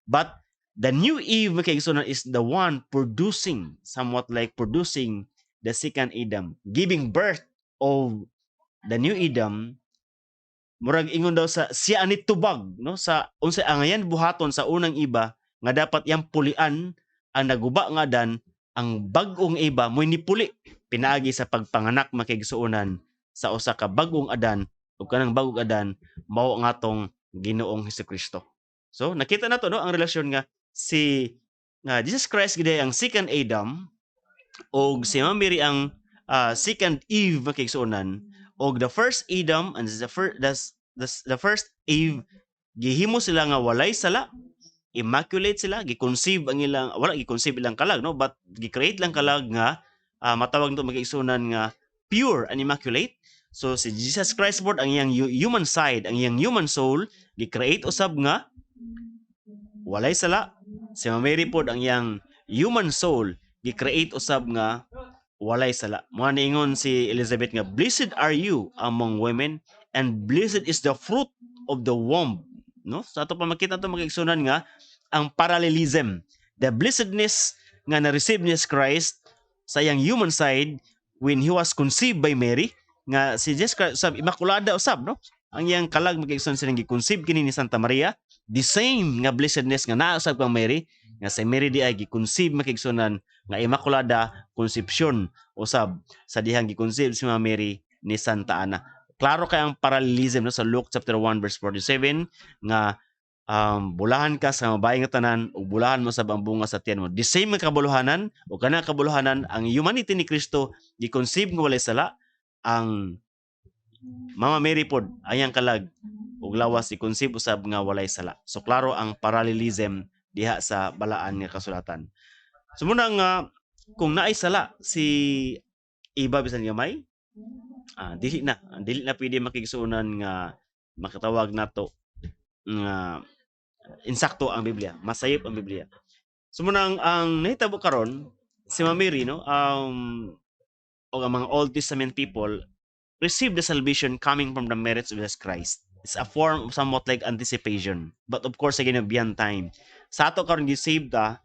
but the new Eve makigsuonan is the one producing somewhat like producing the second Adam, giving birth of the new Adam. Murag ingon daw sa siya ani tubag no sa unsa angayan buhaton sa unang iba nga dapat yang pulian ang naguba nga Adan, ang bag-ong iba mo'y nipuli pinaagi sa pagpanganak makigsuonan sa usa ka bag-ong Adan ug kanang bag-ong Adan mao nga tong Ginoong Hesukristo. So nakita nato no ang relasyon nga si Jesus Christ gid ang second Adam og si Mary ang second Eve makigsuonan, og the first Adam and the first Eve gihimo sila nga walay sala, immaculate sila, gi-conceive ang ilang wala gi-conceive ilang kalag no, but gi-create lang kalag nga matawag nito magigsuonan nga pure and immaculate. So si Jesus Christ board ang iyang human side, ang iyang human soul gi-create usab nga walay sala. Si Mary pod ang iyang human soul gi-create usab nga walay sala. Mo niingon si Elizabeth nga blessed are you among women and blessed is the fruit of the womb no. Sa ato pa makita to magigsuonan nga ang parallelism, the blessedness nga na-receive ni Jesus Christ sa iyang human side when he was conceived by Mary, nga si Jesus Christ usab immaculada usab, no? Ang iyang kalag magigson silang gi-conceive kini ni Santa Maria, the same nga blessedness nga naa usab kang Mary, nga si Mary di ay gi-conceive makigsunan nga immaculada conception usab sa dihang gi-conceive si Mary ni Santa Ana. Klaro kay ang parallelism, no, sa Luke chapter 1 verse 47 nga bulahan ka sa mabayang nga tanan ug bulahan mo sa bunga sa tiyan mo. The same nga kabuluhanan o kana kabuluhanan ang humanity ni Kristo gi-conceive nga walay sala, ang Mama Mary pod ayang kalag ug lawas i-conceive usab nga walay sala. So klaro ang parallelism diha sa balaan nga kasulatan. So muna nga kung naay sala si Eva bisan gamay, dili na pwede makigsuonan nga makatawag nato nga insakto ang Biblia, masayop ang Biblia. So muna ang nahitabo karon si Mama Mary, no, o ang mga Old Testament people receive the salvation coming from the merits of Jesus Christ. It's a form of somewhat like anticipation. But of course, again, beyond time. Sa ato karon gi-save ta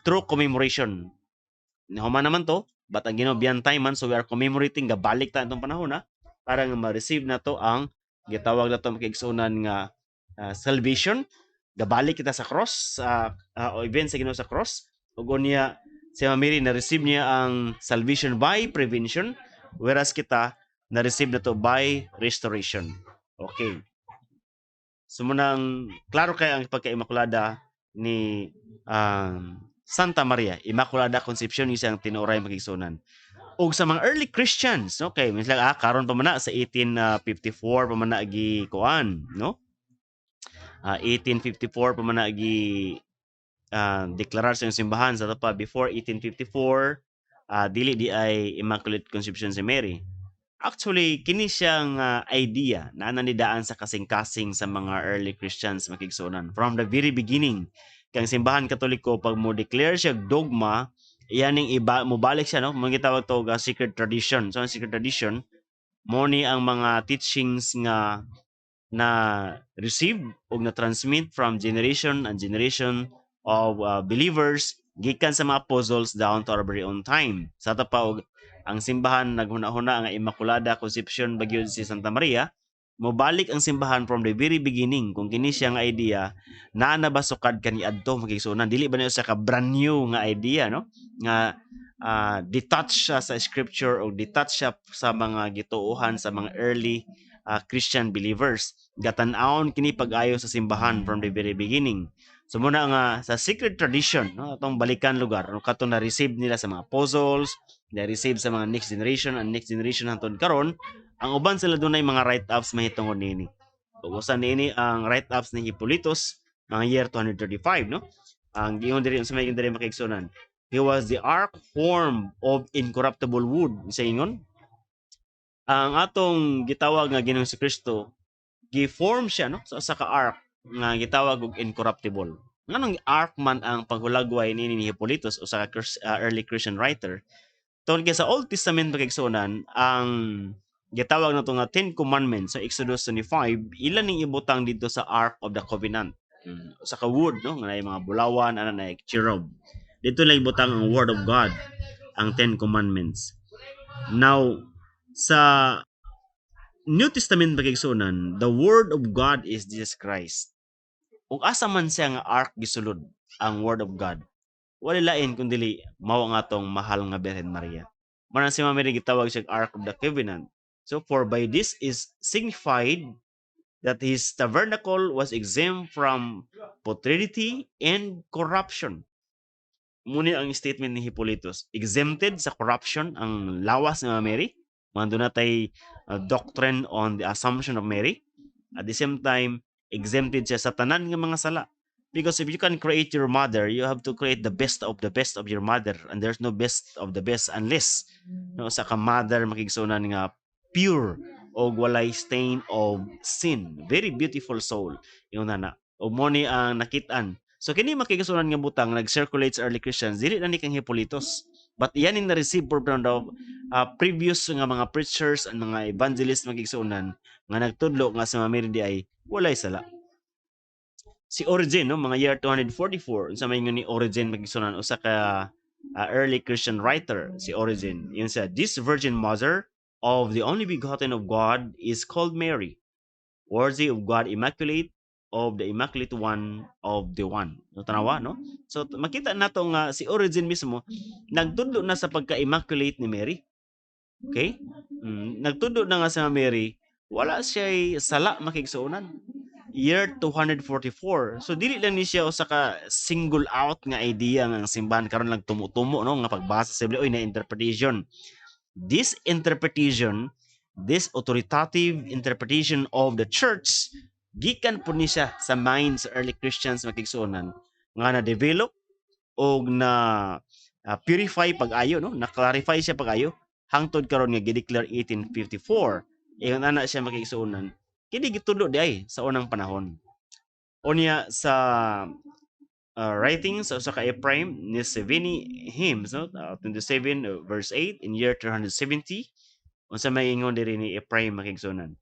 through commemoration. Human naman to, but ang beyond time man, so we are commemorating gabalik ta itong panahon na para nga ma-receive na to ang gitawag na to makigsunan nga salvation. Gabalik kita sa cross, o event sa Ginoo sa cross. Ug unya si Mary na-receive niya ang salvation by prevention, whereas kita na-receive na to by restoration. Okay. So munang klaro kay ang pagka-Immaculada ni Santa Maria, Immaculada Conception isang tinuray magigsunan. Og sa mga early Christians, okay, mislang karon pa man na sa 1854 pa man na gi kuan, no? 1854 pa man na gi deklarar sa simbahan sa pa before 1854 dili di ay Immaculate Conception si Mary. Actually, kini siyang idea na nanidaan sa kasing-kasing sa mga early Christians makigsunan. From the very beginning, kang simbahan Katoliko, pag mo declare siya dogma, iyaning iba, mobalik siya, no? Mga gitawag to secret tradition. So, ang secret tradition, mo ni ang mga teachings nga na receive o na transmit from generation and generation of believers gikan sa mga apostles down to our very own time. Sa tapawag ang simbahan naghuna-huna nga Immaculada Conception bagyod si Santa Maria, mobalik ang simbahan from the very beginning kung kini siya nga idea na nabasukad kaniadto makigsunan, dili ba niya sa ka brand new nga idea, no, nga detached siya sa scripture o detached siya sa mga gituohan sa mga early Christian believers. Gatan-awon kini pag-ayo sa simbahan from the very beginning. So muna nga sa secret tradition, no, atong balikan lugar, no, kato na receive nila sa mga apostles, na receive sa mga next generation and next generation hangtod karon, ang uban sila dunay mga write-ups mahitungod nini. Ugusan nini ang write-ups ni Hippolytus mga year 235, no. Ang giingon diri sa may diri makigsunan, he was the ark form of incorruptible wood. Sa ingon, ang atong gitawag nga Ginoong si Kristo, gi-form siya, no, sa ka ark nga gitawag og incorruptible. Nganong ark man ang paghulagway ni Hippolytus o sa early Christian writer. Tungod sa Old Testament makigsunan, ang gitawag na ito nga 10 Commandments sa Exodus 25, ilan ning ibutang dito sa Ark of the Covenant. Sa ka-wood, no, nga mga bulawan, na cherub. Dito lang ibutang ang Word of God, ang 10 Commandments. Now, sa New Testament makigsunan, the Word of God is Jesus Christ. Ug asa man siya nga ark gisulod, ang Word of God, wala lain kundi mao nga tong mahal nga Birhen Maria. Manan si Mama Mary gitawag siya Ark of the Covenant. So for by this is signified that his tabernacle was exempt from putridity and corruption. Muna ang statement ni Hippolytus, exempted sa corruption ang lawas ni Mama Mary. Mando na tay doctrine on the assumption of Mary. At the same time, exempted siya sa tanan nga mga sala. Because if you can create your mother, you have to create the best of your mother, and there's no best of the best unless no sa ka mother makigsunan nga pure o walay stain of sin. Very beautiful soul yung nana. O mo ni ang nakitaan. So kini makigsunan nga butang nag-circulate sa early Christians, dili na ni kang Hippolytus, but iyan ning na-receive from the previous nga mga preachers and mga evangelists makigsunan nga nagtudlo nga sa Mama Mary di ay walay sala. Si Origen, no, mga year 244, sa may ni Origen magigsunan usa ka early Christian writer, si Origen. Yun sa, this virgin mother of the only begotten of God is called Mary, worthy of God, immaculate, of the immaculate one of the one. No, tanawa, no? So makita nato nga si Origen mismo nagtudlo na sa pagka-immaculate ni Mary. Okay? Nagtudlo na nga sa Mary, wala siya sala makigsuonan. Year 244. So dili lang ni siya usa ka single out nga idea nga ang simbahan karon lang tumutumo no nga pagbasa sa Biblia oy na interpretation. This interpretation, this authoritative interpretation of the church, gikan po ni siya sa minds sa early Christians makigsuonan nga na-develop o na purify pag-ayo, no? Na-clarify siya pag-ayo hangtod karon nga gi-declare 1854. Ingon ana siya makigsuonan kini gitulo di ay sa unang panahon. Unya sa writings sa ka-Ephraim ni Seveni hymns, no? 27 verse 8 in year 370. Unsa may ingon diri ni Ephraim makigsunan.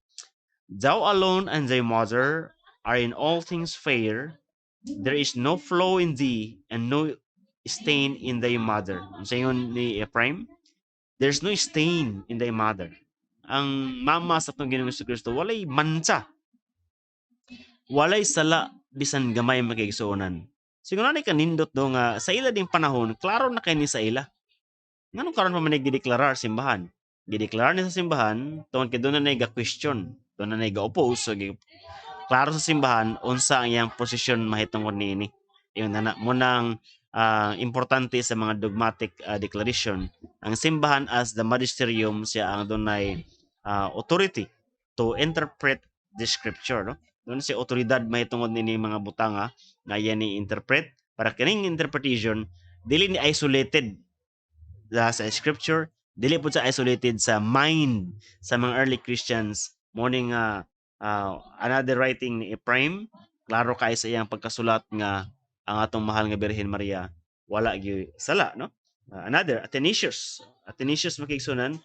Thou alone and thy mother are in all things fair. There is no flaw in thee and no stain in thy mother. Unsa ingon ni Ephraim? There's no stain in thy mother. Ang mama sa atong Ginoong Kristo walay mansa, walay sala bisan gamay makigsuonan. Siguro na kanindot do nga sa ila ding panahon, klaro na kay ni sa ila. Ngano karon pa man gideklarar simbahan? Gideklarar ni sa simbahan tungod kay doon na ga-question, doon na ga-oppose, so klaro sa simbahan unsa ang iyang posisyon mahitungod niini. Yung na mo nang importante sa mga dogmatic declaration. Ang simbahan as the magisterium siya ang dunay authority to interpret the scripture, no? Doon si otoridad mahitungod nini mga butanga nga iya ni interpret para kining interpretation dili ni isolated sa scripture, dili pud sa isolated sa mind sa mga early Christians. Morning another writing ni Ephraim, klaro kay sa iyang pagkasulat nga ang atong mahal nga Birhen Maria wala gyud sala, no? Another Athanasius makigsunan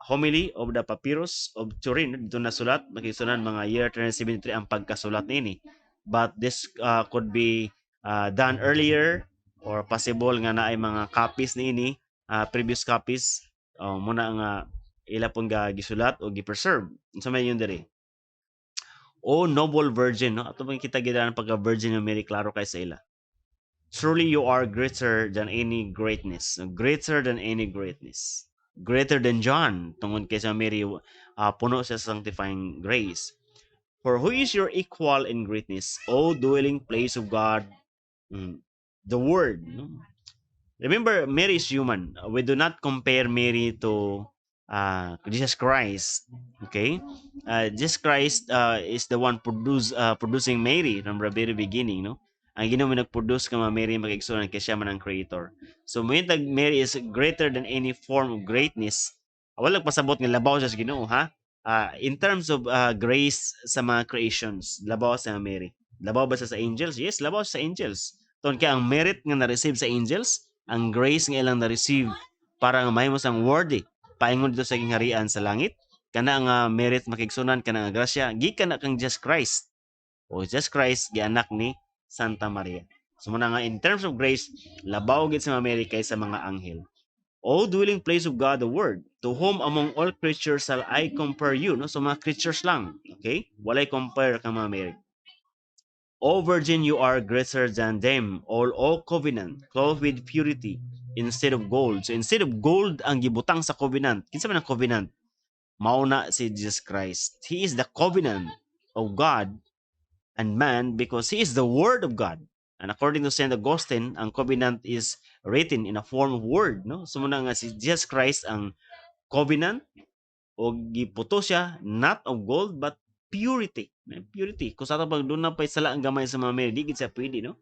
homily of the Papyrus of Turin dito na sulat makigsunan mga year 373 ang pagkasulat nini, but this could be done earlier or possible nga naay mga copies niini, previous copies muna nga ila pong gisulat o gi-preserve. Unsa may yun diri? O noble virgin, no? Ato pang kita gid ang pagka-virgin ng Mary, klaro kay sa ila. Truly you are greater than any greatness. Greater than any greatness. Greater than John. Tungod kay sa Mary, puno sa sanctifying grace. For who is your equal in greatness, O dwelling place of God, the Word? No? Remember, Mary is human. We do not compare Mary to Jesus Christ. Okay? Jesus Christ is the one producing Mary from the very beginning, no? Ang Ginoo nag-produce ka Mary makigsunan kay siya man ang creator. So muhintag Mary is greater than any form of greatness. Wala pasabot nga labaw sa Ginoo, ha? In terms of grace sa mga creations, labaw sa Mary. Labaw ba sa angels? Yes, labaw sa angels. Tungod kay ang merit nga na-receive sa angels, ang grace nga ilang na-receive para nga mahimos ang worthy paingon dito sa gingharian sa langit, kana nga merit makigsunan, kana nga grasya gikan na kang Jesus Christ. O Jesus Christ gianak ni Santa Maria. So muna nga in terms of grace, labaw gid sa Mary kaysa mga anghel. O dwelling place of God, the Word, to whom among all creatures shall I compare you? No? So mga creatures lang. Okay? Walay compare kang mga Mary. O Virgin, you are greater than them, all covenant, clothed with purity, instead of gold. So instead of gold ang gibutang sa covenant, kinsa man ang covenant? Mauna si Jesus Christ. He is the covenant of God and man because he is the word of God. And according to St. Augustine, ang covenant is written in a form of word, no? So muna nga si Jesus Christ ang covenant o giputo siya not of gold but purity. Purity. Kung sa pag doon na pa sala ang gamay sa mga Mary, di gid siya pwede, no?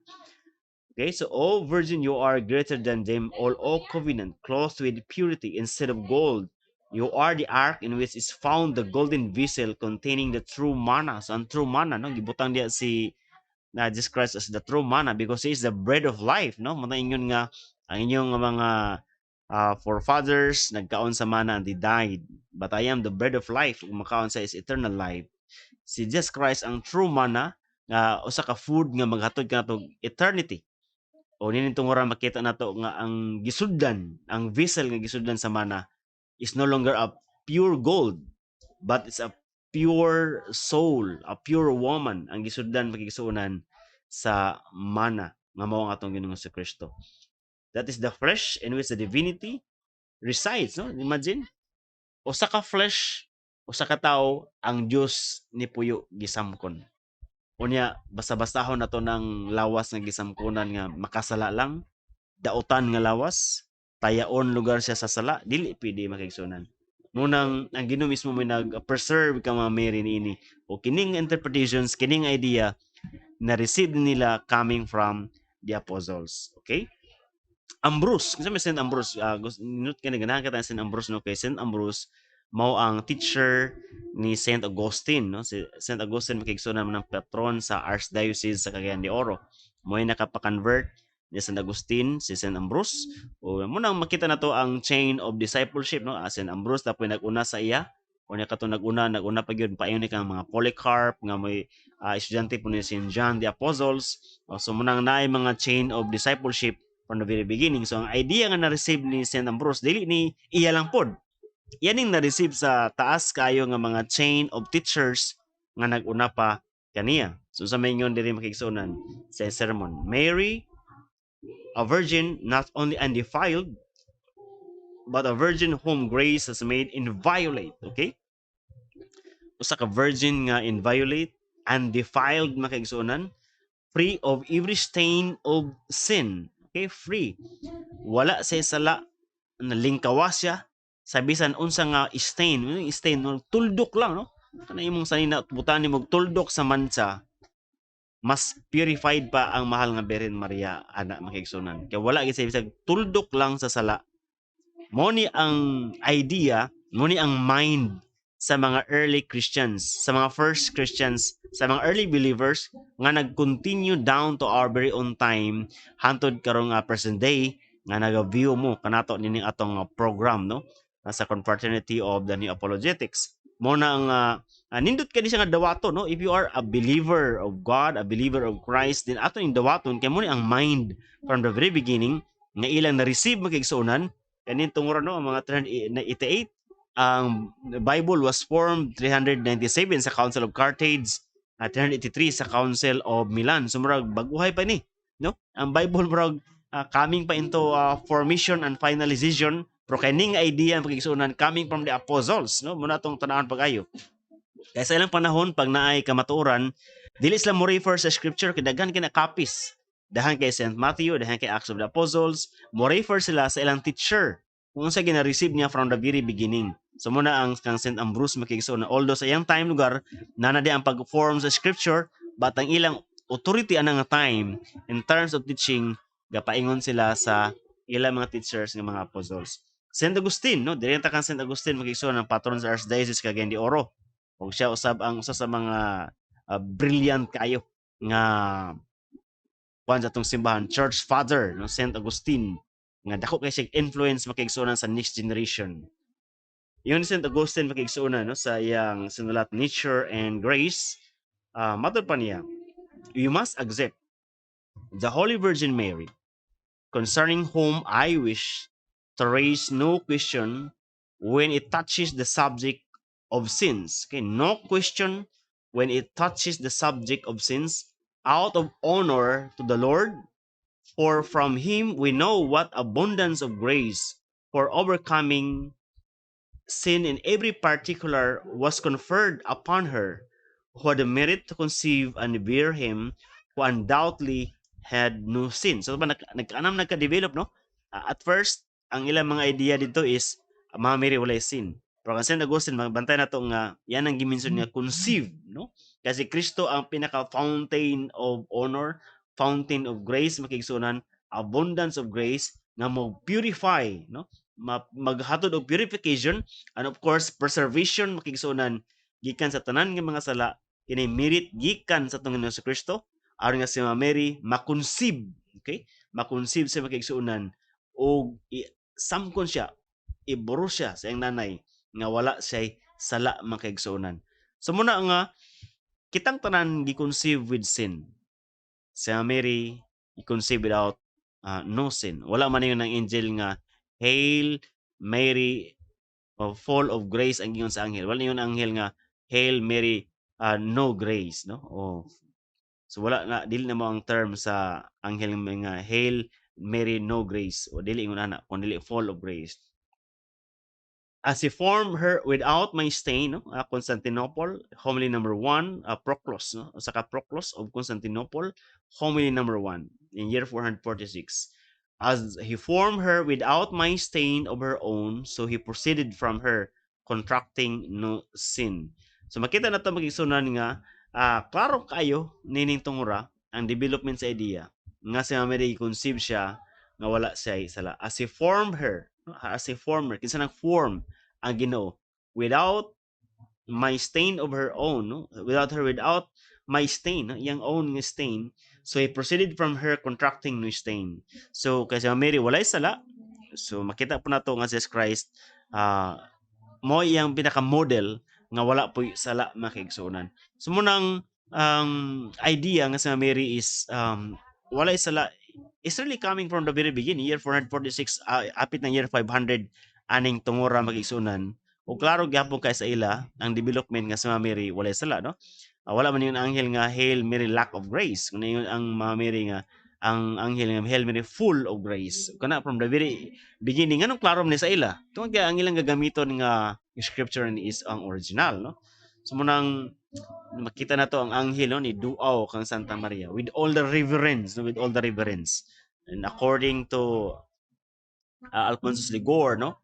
Okay, so O Virgin, you are greater than them all, O covenant, clothed with purity instead of gold. You are the ark in which is found the golden vessel containing the true manna. So ang true manna, no? Gibutang diya si Jesus Christ as the true manna because he is the bread of life, no? Muna ingon nga ang inyong mga forefathers nagkaon sa manna and they died. But I am the bread of life. Kung makaon sa is eternal life. Si Jesus Christ ang true manna nga usa ka food nga maghatod kanatong eternity. O ninitong oras makita nato nga ang gisuddan, ang vessel nga gisuddan sa mana is no longer a pure gold, but it's a pure soul, a pure woman ang gisuddan makigsuunan sa mana nga mao ang atong Ginoong si Kristo. That is the flesh in which the divinity resides, no? Imagine, usa ka flesh, usa ka tawo, ang Dios ni puyo gisamkon. Unya basta-bastahon nato ng lawas nga gisamkonan nga makasala lang, dautan nga lawas, tayaon lugar siya sa sala, dili pwede makigsunan. Munang ang Ginoo mismo may nag-preserve ka mga Mary niini. O kining interpretations, kining idea na receive nila coming from the apostles. Okay? Ambrose, kasi may St. Ambrose, nunod ka na ganahan ka tayo St. Ambrose, no? Kay St. Ambrose, mao ang teacher ni St. Augustine, no? Si St. Augustine makigsunan ng patron sa Archdiocese sa Cagayan de Oro. Mo ay nakapa-convert ni St. Augustine, si St. Ambrose. O munang makita na to ang chain of discipleship, no? St. Ambrose tapoy nag-una sa iya. O niya kato nag-una pa gyud payon ni kang mga Polycarp nga may estudyante po ni St. John the Apostles. So munang naay mga chain of discipleship from the very beginning. So ang idea nga na-receive ni St. Ambrose dili ni iya lang pod. Yaning na-receive sa taas kayo nga mga chain of teachers nga nag-una pa kaniya. So sa maingon diri makigsunan sa sermon, Mary, a virgin not only undefiled, but a virgin whom grace has made inviolate. Okay? Usa ka virgin nga inviolate, undefiled makigsunan, free of every stain of sin. Okay? Free. Wala sa sala, nalingkawas siya sa bisan unsa nga stain, stain tuldok lang, no? Kana imong sanina butan nimo tuldok sa mansa, mas purified pa ang mahal nga Birhen Maria ana makigsunan. Kaya wala gid sa bisag tuldok lang sa sala. Mo ni ang idea, mo ni ang mind sa mga early Christians, sa mga first Christians, sa mga early believers nga nag-continue down to our very own time hantod karong present day nga naga-view mo kanato nining atong program, no? Sa Confraternity of the New Apologetics. Mo na ang nindot kani siya nga dawaton, no? If you are a believer of God, a believer of Christ, then ato ning dawaton kay mo ni ang mind from the very beginning nga ilang na-receive makigsuonan kanin tungura, no, ang mga 388. Ang Bible was formed 397 sa Council of Carthage at 383 sa Council of Milan. So murag baguhay pa ni, no? Ang Bible murag coming pa into formation and finalization, pero kining idea ang pagigsuonan coming from the apostles, no? Muna tong tanawon pagayo. Kaya sa ilang panahon pag naay kamatuoran, dili sila mo refer sa scripture kay daghan kina copies. Dahan kay St. Matthew, dahan kay Acts of the Apostles, mo refer sila sa ilang teacher kung sa gina-receive niya from the very beginning. So muna ang kang St. Ambrose makigsuon na although sa iyang time lugar nanadi ang pag-form sa scripture, but ang ilang authority anang time in terms of teaching gapaingon sila sa ilang mga teachers ng mga apostles. St. Augustine, no, direnta kang St. Augustine makigsuon ang patron sa Archdiocese Cagayan de Oro. O siya usab ang usa sa mga brilliant kayo nga kuan sa atong simbahan, Church Father, no, St. Augustine, nga dako kay siya influence makigsuonan sa next generation. Yun St. Augustine makigsuonan, no, sa iyang sinulat Nature and Grace, matod pa niya, you must accept the Holy Virgin Mary, concerning whom I wish to raise no question when it touches the subject of sins. Okay, no question when it touches the subject of sins, out of honor to the Lord, for from him we know what abundance of grace for overcoming sin in every particular was conferred upon her, who had the merit to conceive and bear him, who undoubtedly had no sin. So nagkaanam nagka-develop, no? At first, ang ilang mga idea dito is mga Mary walay sin. Pero kasi St. Augustine, magbantay na to nga yan ang gimension nga conceive, no? Kasi Kristo ang pinaka fountain of honor, fountain of grace makigsunan, abundance of grace nga mo purify, no? Maghatod og purification and of course preservation makigsunan gikan sa tanan nga mga sala kini merit gikan sa tungod sa Kristo aron nga si Mary makonceive, okay, makonceive sa makigsunan og samkon siya, iburo siya sa iyang nanay nga wala siya sala makigsunan. So muna nga kitang tanan gi-conceive with sin. Si Mary gi-conceive without no sin. Wala man yun ng angel nga, Hail Mary, full of grace ang giingon sa anghel. Wala yun ang anghel nga, Hail Mary, no grace, no? So wala na, dili na mo ang term sa anghel nga, Hail Mary, no grace. O dili ingon ana, kundi full of grace. As he formed her without my stain, no? Constantinople, homily number 1, Proclus, no? Saka Proclus of Constantinople, homily number 1, in year 446. As he formed her without my stain of her own, so he proceeded from her, contracting no sin. So makita na ito mag-isunan nga, klaro kayo, nining tungura, ang development sa idea, nga si Mary conceive siya, nga wala siya sala. As he formed her, as a former, kinsa nang form ang Ginoo without my stain of her own, no? Without my stain, no? Yang own nga stain. So he proceeded from her contracting no stain. So kasi Mary walay sala. So makita po nato nga si Jesus Christ mo iyang pinaka-model nga wala po sala makigsuonan. So munang idea nga si Mary is walay sala is really coming from the very beginning, year 446, apit ng year 500, aning tungora magigsunan. O klaro gyapon kay sa ila ang development nga sa Mary walay sala, no? Wala man yung anghel nga Hail Mary lack of grace. Kuno yun ang Mary nga ang anghel nga Hail Mary full of grace. Kana from the very beginning anong klaro man sa ila. Tungod kay ang ilang gagamiton nga scripture ni is ang original, no? So munang makita na to ang anghel, no, ni Duaw kang Santa Maria with all the reverence, no, with all the reverence. And according to Alfonso Ligor, no,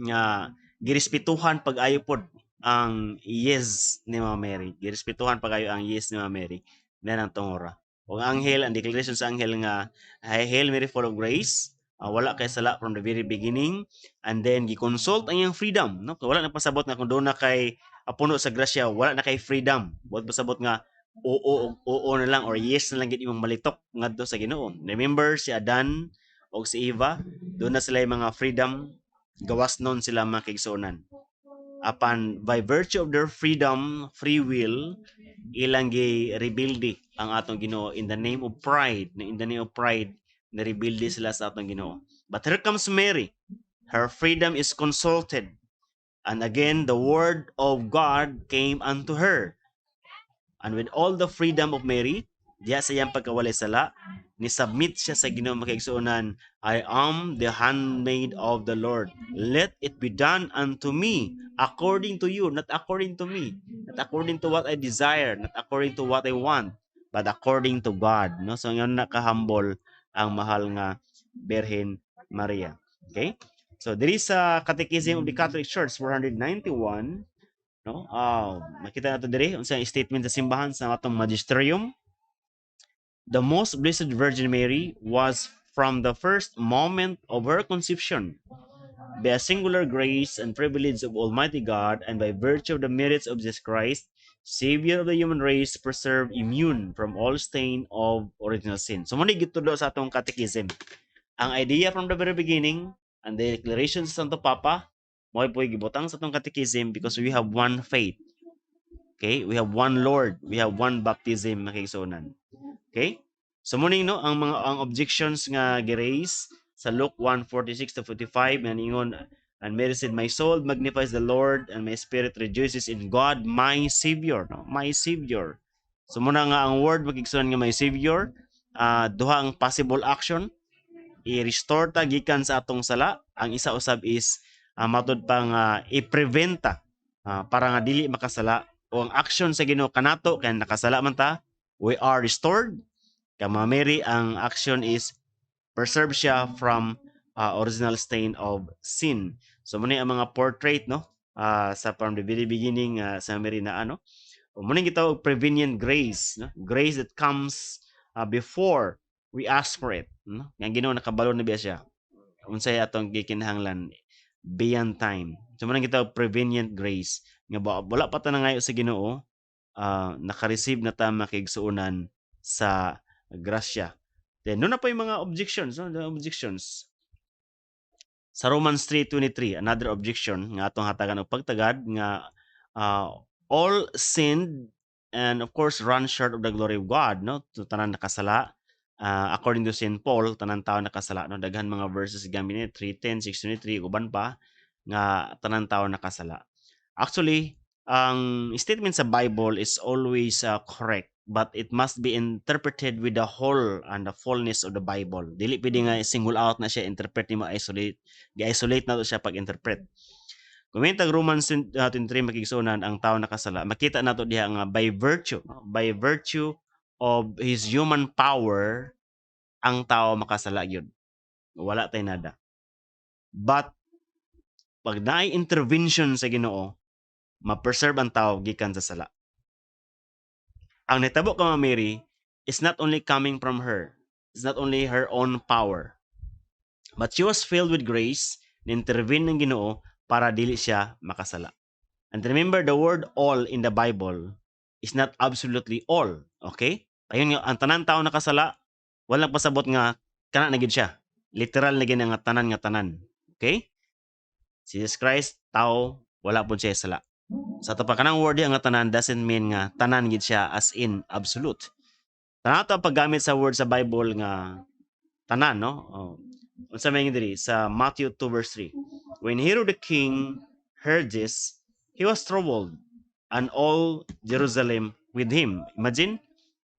nga girespetuhan pag-ayo pod ang yes ni Mama Mary. Girespetuhan pag-ayo ang yes ni Mama Mary na nang tungora. O ang anghel, ang declaration sa anghel nga, Hail Mary full of grace, wala kay sala from the very beginning, and then gi-consult ang iyang freedom, no? Wala na pasabot nga kung doon na kay puno sa grasya, wala na kay freedom. Wala pasabot nga oo na lang or yes na lang gid imong malitok ngadto sa Ginoo. Remember si Adan o si Eva, doon na sila yung mga freedom, gawas nun sila makigsunan. Upon by virtue of their freedom, free will, ilang gi-rebuildi ang atong Ginoo in the name of pride. In the name of pride, na-rebuildi sila sa atong Ginoo. But here comes Mary. Her freedom is consulted. And again, the word of God came unto her. And with all the freedom of Mary, diya sa iyang pagkawalay sala, ni-submit siya sa Ginoo makigsuonan, I am the handmaid of the Lord. Let it be done unto me according to you, not according to me, not according to what I desire, not according to what I want, but according to God. No? So ngayon nakahumble ang mahal nga Birhen Maria. Okay? So there is a Catechism of the Catholic Church 491, no? Makita nato diri unsang statement sa simbahan sa atong magisterium. The most blessed Virgin Mary was from the first moment of her conception, by a singular grace and privilege of Almighty God, and by virtue of the merits of Jesus Christ, Savior of the human race, preserved immune from all stain of original sin. So muna gitulo sa atong catechism. Ang idea from the very beginning and the declaration sa Santo Papa, mo po gibutang sa atong catechism because we have one faith. Okay? We have one Lord. We have one baptism makigsunan. Okay? So muning no ang objections nga gi-raise sa Luke 1:46 to 45 and ingon, and Mary said, my soul magnifies the Lord and my spirit rejoices in God my Savior, no? My Savior. So muna nga ang word makigsunan nga my Savior, duha ang possible action, i-restore ta gikan sa atong sala. Ang isa usab is matud pang i-preventa para nga dili makasala, o ang action sa Ginoo kanato kay nakasala man ta, we are restored. Kama Mary, ang action is preserve siya from original stain of sin. So muna ang mga portrait, no, sa from the very beginning sa Mary na ano, muna gitawag prevenient grace, no? Grace that comes before we ask for it, no? Nga Ginoo nakabalo na biya siya unsay atong gikinahanglan beyond time. So muna gitawag prevenient grace nga wala pa ta nangayo sa Ginoo, naka-receive na ta makigsuonan sa grasya. Then no na pa yung mga objections, no? The objections sa Romans 3:23, another objection nga atong hatagan og pagtagad nga all sinned and of course run short of the glory of God, no? To tanan nakasala. According to St. Paul, tanan tao nakasala, no? Daghan mga verses gamit ni 3:10, 6:23, uban pa nga tanan tao nakasala. Actually, ang statement sa Bible is always correct, but it must be interpreted with the whole and the fullness of the Bible. Dili pwede nga single out na siya, interpret mo isolate. Gi-isolate na to siya pag-interpret. Kung may tag Romans 23 makigsunan ang tao nakasala, makita nato diha nga by virtue of his human power, ang tao makasala gyud. Wala tay nada. But pag naay intervention sa Ginoo, ma-preserve ang tao gikan sa sala. Ang nitabo ka Mary is not only coming from her, it's not only her own power, but she was filled with grace, na-intervene ng Ginoo para dili siya makasala. And remember, the word all in the Bible is not absolutely all. Okay? Ayun nga, ang tanan tao nakasala, walang pasabot nga kana na gid siya. Literal na gid nga tanan. Okay? Si Jesus Christ, tao, wala po siya sala. Sa to pa kanang word nga tanan doesn't mean nga tanan gid siya as in absolute. Tanan to paggamit sa word sa Bible nga tanan, no? Unsa may diri sa Matthew 2 verse 3. When Herod the king heard this, he was troubled, and all Jerusalem with him. Imagine,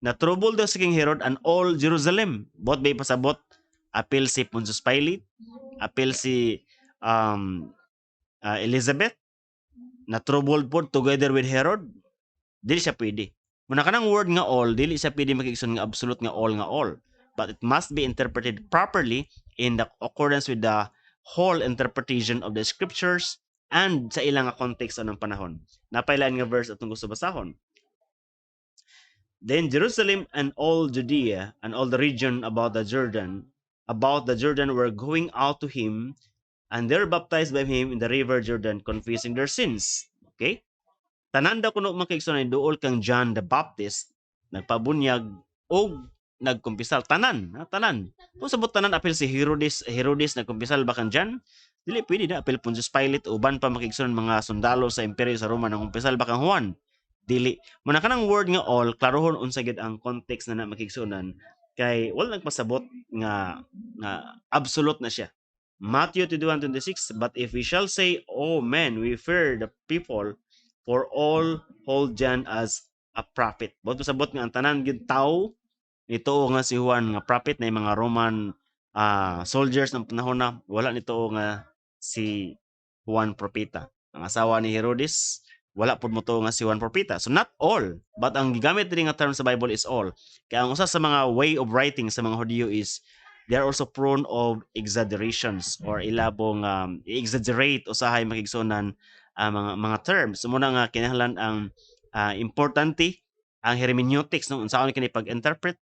na-troubled daw si King Herod and all Jerusalem. Both may pasabot, appeal si Pontius Pilate, appeal si Elizabeth, na-troubled po together with Herod. Dili siya pwede. Muna kanang word nga all, dili siya pwede makigsun nga absolute nga all. But it must be interpreted properly in the accordance with the whole interpretation of the scriptures and sa ilang context anong panahon. Napailan nga verse atong gusto basahon. Then Jerusalem and all Judea and all the region about the Jordan were going out to him, and they were baptized by him in the river Jordan, confessing their sins. Okay? Tanan daw kuno makigsunan duol kang John the Baptist nagpabunyag o nagkumpisal tanan. Kung sabot tanan apil si Herodes nagkumpisal ba kang John? Dili pwede na apil Pontius Pilate uban pa makigsunan mga sundalo sa imperyo sa Roma nagkumpisal ba kang Juan? Dili. Muna kanang word nga all, klarohon unsa gid ang context na makigsunan kay wala nagpasabot nga absolute na siya. Matthew 21:26, but if we shall say, oh man, we fear the people, for all hold John as a prophet. Boto sabot nga ang tanan gyud tawo nito nga si Juan nga prophet na mga Roman soldiers ng panahon na wala nito nga si Juan propeta. Ang asawa ni Herodes wala pud mo to nga si Juan propeta. So not all, but ang gigamit diri nga term sa Bible is all. Kaya ang usa sa mga way of writing sa mga Hudyo is they are also prone of exaggerations or ilabong i-exaggerate usahay makigsunan mga terms. So muna nga kinahanglan ang importante ang hermeneutics no unsaon kini pag-interpret.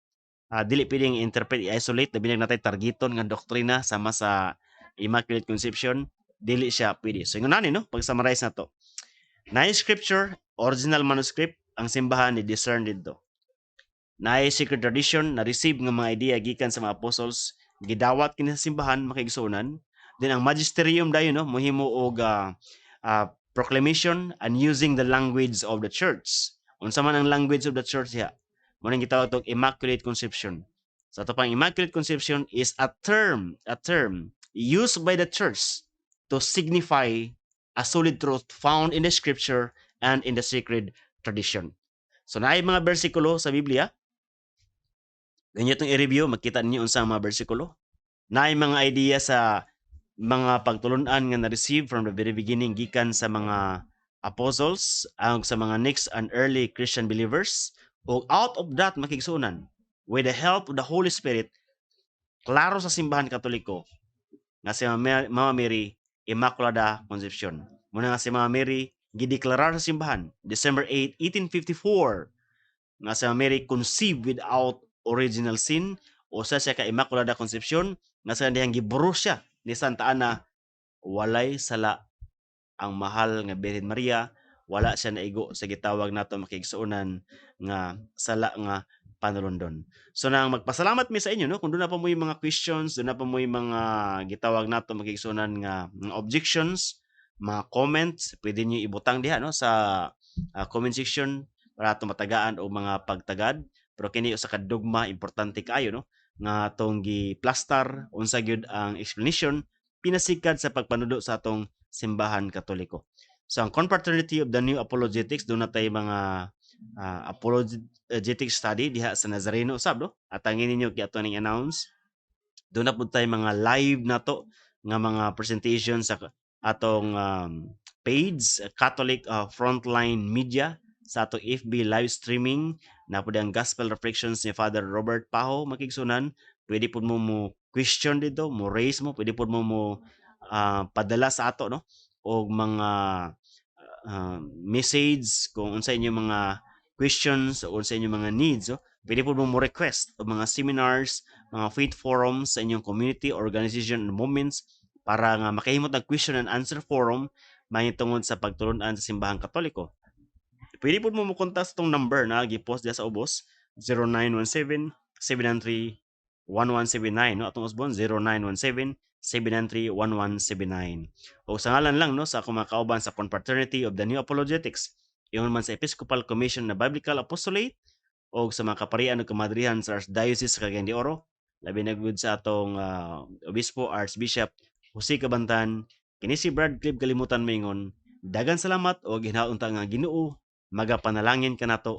Dili pwedeng interpret i-isolate labi na natay targeton nga doktrina sama sa Immaculate Conception, dili siya pwede. So ingon no pag-summarize na to. Naay scripture, original manuscript, ang simbahan ni discern dito. Naay secret tradition na receive nga mga idea gikan sa mga apostles, gidawat kini sa simbahan makigsunan. Then ang magisterium dayon no mohimo og proclamation and using the language of the church. Unsa man ang language of the church diha? Mo nang gitawag og Immaculate Conception. So ato pang Immaculate Conception is a term used by the church to signify a solid truth found in the scripture and in the sacred tradition. So naay mga bersikulo sa Biblia. Ganyan itong i-review, makita ninyo unsang mga bersikulo. Naay mga idea sa mga pagtulunan nga na-receive from the very beginning gikan sa mga apostles ang sa mga next and early Christian believers. O out of that makigsunan with the help of the Holy Spirit, klaro sa simbahan Katoliko nga si Mama Mary Immaculada Concepcion. Muna nga si Mama Mary gideklarar sa simbahan December 8, 1854 nga si Mama Mary conceived without original sin o sa siya ka Immaculada Concepcion nga sa dihang giburo siya ni Santa Ana, walay sala ang mahal nga Birhen Maria, wala siya naigo sa gitawag nato makigsuonan nga sala nga panulundon. So nang magpasalamat mi sa inyo no kung doon na pa mo yung mga questions, doon na pa mo yung mga gitawag nato makigsuonan nga objections, mga comments, pwede niyo ibutang diha no sa comment section. para ato matagaan og mga pagtagad, pero kini usa ka dogma importante kaayo, no, nga atong giplastar unsa gyud ang explanation pinasigkad sa pagpanudo sa atong simbahan Katoliko. So ang Confraternity of the New Apologetics doon natay mga apologetic study diha sa Nazareno usab, no? At ang ninyo kiato ning announce doon na pud tay mga live nato nga mga presentation sa atong page Catholic Frontline Media sa atong FB live streaming na pud ang Gospel Reflections ni Father Robert Paho makigsunan. Pwede pud mo question dito, mo raise mo, pwede pud mo padala sa ato, no, og mga message kung unsa inyong mga questions o unsa inyong mga needs, no? Pwede po mo request o mga seminars, mga faith forums sa inyong community, organization, and movements para nga makahimot ang question and answer forum mahitungod sa pagtulunan sa simbahang Katoliko. Pwede po mo kontak sa itong number na gipost diya sa ubos, 0917-793-1179, no? Atong usbon 0917-793-1179. O sa ngalan lang, no, sa akong mga kauban sa Confraternity of the New Apologetics, ingon man sa Episcopal Commission na Biblical Apostolate o sa mga kaparian ug kamadrihan sa Archdiocese sa Cagayan de Oro, labi na gud sa atong Obispo Archbishop Jose Cabantan, kini si Brad Clive Kalimutan maingon, dagan salamat o ginhaon ta nga Ginoo, magapanalangin kanato